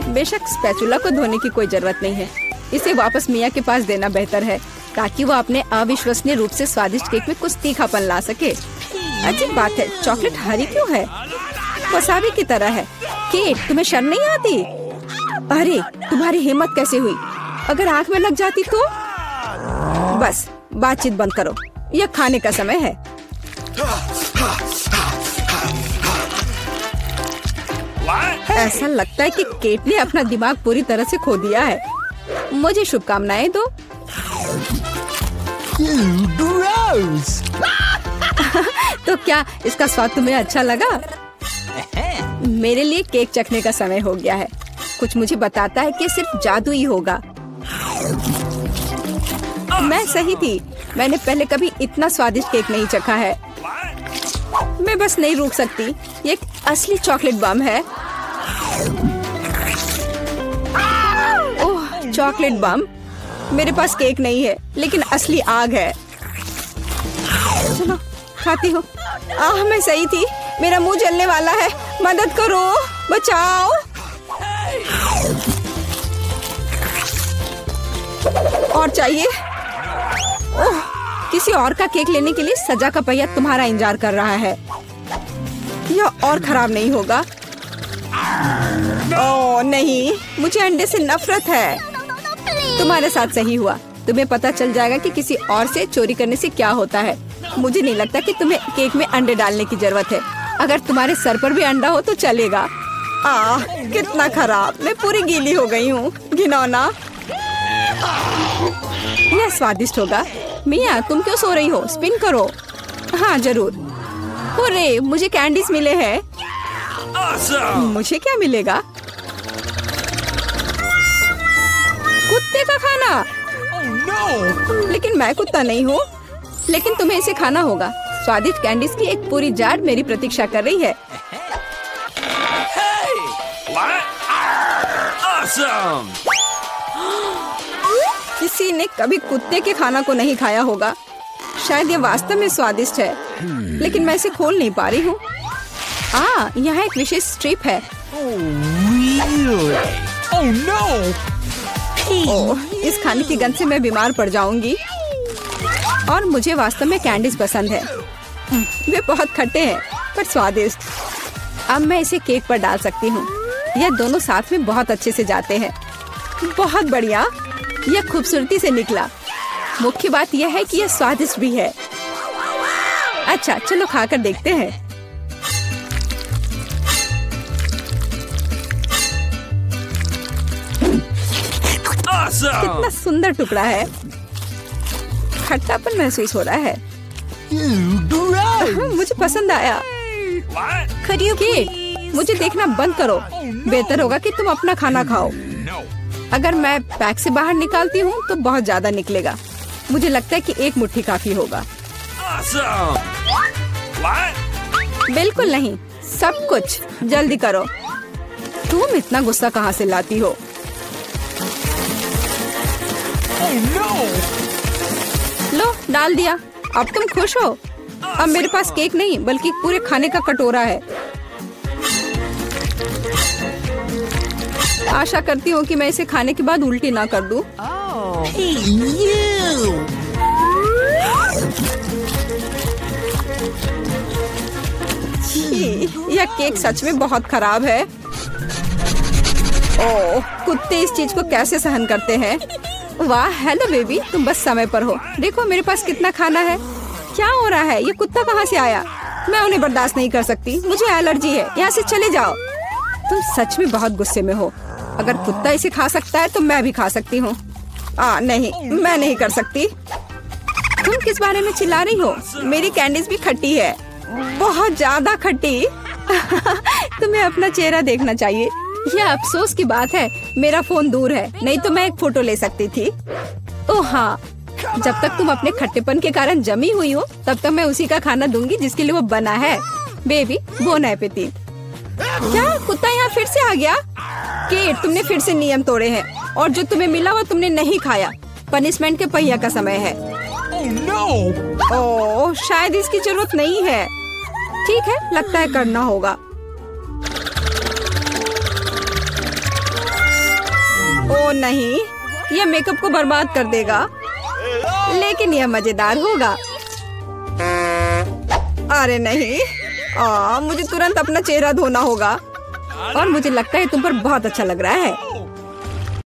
बेशक स्पैचुला को धोने की कोई जरूरत नहीं है। इसे वापस मिया के पास देना बेहतर है, ताकि वो अपने अविश्वसनीय रूप से स्वादिष्ट केक में कुछ तीखापन ला सके। अजीब बात है, चॉकलेट हरी क्यों है? वसाबी की तरह है। केट, तुम्हें शर्म नहीं आती? अरे, तुम्हारी हिम्मत कैसे हुई? अगर आँख में लग जाती तो? बस बातचीत बंद करो, यह खाने का समय है। ऐसा लगता है कि केट ने अपना दिमाग पूरी तरह से खो दिया है। मुझे शुभकामनाएं दो। तो क्या इसका स्वाद तुम्हें अच्छा लगा? मेरे लिए केक चखने का समय हो गया है। कुछ मुझे बताता है कि सिर्फ जादू ही होगा। मैं सही थी। मैंने पहले कभी इतना स्वादिष्ट केक नहीं चखा है। मैं बस नहीं रुक सकती। ये एक असली चॉकलेट बम है। ओह, चॉकलेट बम। मेरे पास केक नहीं है, लेकिन असली आग है। चलो खाती हूँ। मैं सही थी। मेरा मुंह जलने वाला है। मदद करो, बचाओ। और चाहिए? ओह, किसी और का केक लेने के लिए सजा का पहिया तुम्हारा इंतजार कर रहा है। यह और खराब नहीं होगा। ओह नहीं, मुझे अंडे से नफरत है। तुम्हारे साथ सही हुआ। तुम्हें पता चल जाएगा कि किसी और से चोरी करने से क्या होता है। मुझे नहीं लगता कि तुम्हें केक में अंडे डालने की जरूरत है। अगर तुम्हारे सर पर भी अंडा हो तो चलेगा। कितना खराब, मैं पूरी गीली हो गई हूँ। घिनौना। यह स्वादिष्ट होगा। मिया, तुम क्यों सो रही हो? स्पिन करो। हाँ जरूर। अरे मुझे कैंडीज मिले हैं। मुझे क्या मिलेगा? कुत्ते का खाना। लेकिन मैं कुत्ता नहीं हूँ। लेकिन तुम्हें इसे खाना होगा। स्वादिष्ट कैंडीज की एक पूरी जार मेरी प्रतीक्षा कर रही है। किसी ने कभी कुत्ते के खाना को नहीं खाया होगा। शायद ये वास्तव में स्वादिष्ट है, लेकिन मैं इसे खोल नहीं पा रही हूँ। यहाँ एक विशेष स्ट्रिप है। इस खाने की गंध से मैं बीमार पड़ जाऊंगी। और मुझे वास्तव में कैंडीज पसंद है। वे बहुत खट्टे हैं पर स्वादिष्ट। अब मैं इसे केक पर डाल सकती हूँ। यह दोनों साथ में बहुत अच्छे से जाते हैं। बहुत बढ़िया, यह खूबसूरती से निकला। मुख्य बात यह है कि यह स्वादिष्ट भी है। अच्छा चलो खाकर देखते हैं। कितना सुंदर टुकड़ा है। खट्टापन महसूस हो रहा है। मुझे पसंद आया। केक, मुझे देखना बंद करो। बेहतर होगा कि तुम अपना खाना खाओ। अगर मैं पैक से बाहर निकालती हूँ तो बहुत ज्यादा निकलेगा। मुझे लगता है कि एक मुट्ठी काफी होगा। बिल्कुल नहीं, सब कुछ। जल्दी करो। तुम इतना गुस्सा कहाँ से लाती हो? लो, डाल दिया। अब तुम खुश हो? अब मेरे पास केक नहीं बल्कि पूरे खाने का कटोरा है। आशा करती हूँ कि मैं इसे खाने के बाद उल्टी ना कर दूं। यह केक सच में बहुत खराब है। ओह, कुत्ते इस चीज को कैसे सहन करते हैं? वाह, हेलो बेबी, तुम बस समय पर हो। देखो मेरे पास कितना खाना है। क्या हो रहा है? ये कुत्ता कहाँ से आया? मैं उन्हें बर्दाश्त नहीं कर सकती। मुझे एलर्जी है। यहाँ से चले जाओ। तुम सच में बहुत गुस्से में हो। अगर कुत्ता इसे खा सकता है तो मैं भी खा सकती हूँ। नहीं, मैं नहीं कर सकती। तुम किस बारे में चिल्ला रही हो? मेरी कैंडीज भी खट्टी है, बहुत ज्यादा खट्टी। तुम्हें अपना चेहरा देखना चाहिए। यह अफसोस की बात है, मेरा फोन दूर है, नहीं तो मैं एक फोटो ले सकती थी। ओह हाँ, जब तक तुम अपने खट्टेपन के कारण जमी हुई हो तब तक मैं उसी का खाना दूंगी जिसके लिए वो बना है। Baby, bone appétit. क्या कुत्ता यहाँ फिर से आ गया? केट, तुमने फिर से नियम तोड़े हैं और जो तुम्हें मिला वो तुमने नहीं खाया। पनिशमेंट के पहिया का समय है। ओह, शायद इसकी जरूरत नहीं है। ठीक है, लगता है करना होगा। ओह नहीं, यह मेकअप को बर्बाद कर देगा, लेकिन यह मजेदार होगा। अरे नहीं, मुझे तुरंत अपना चेहरा धोना होगा। और मुझे लगता है तुम पर बहुत अच्छा लग रहा है।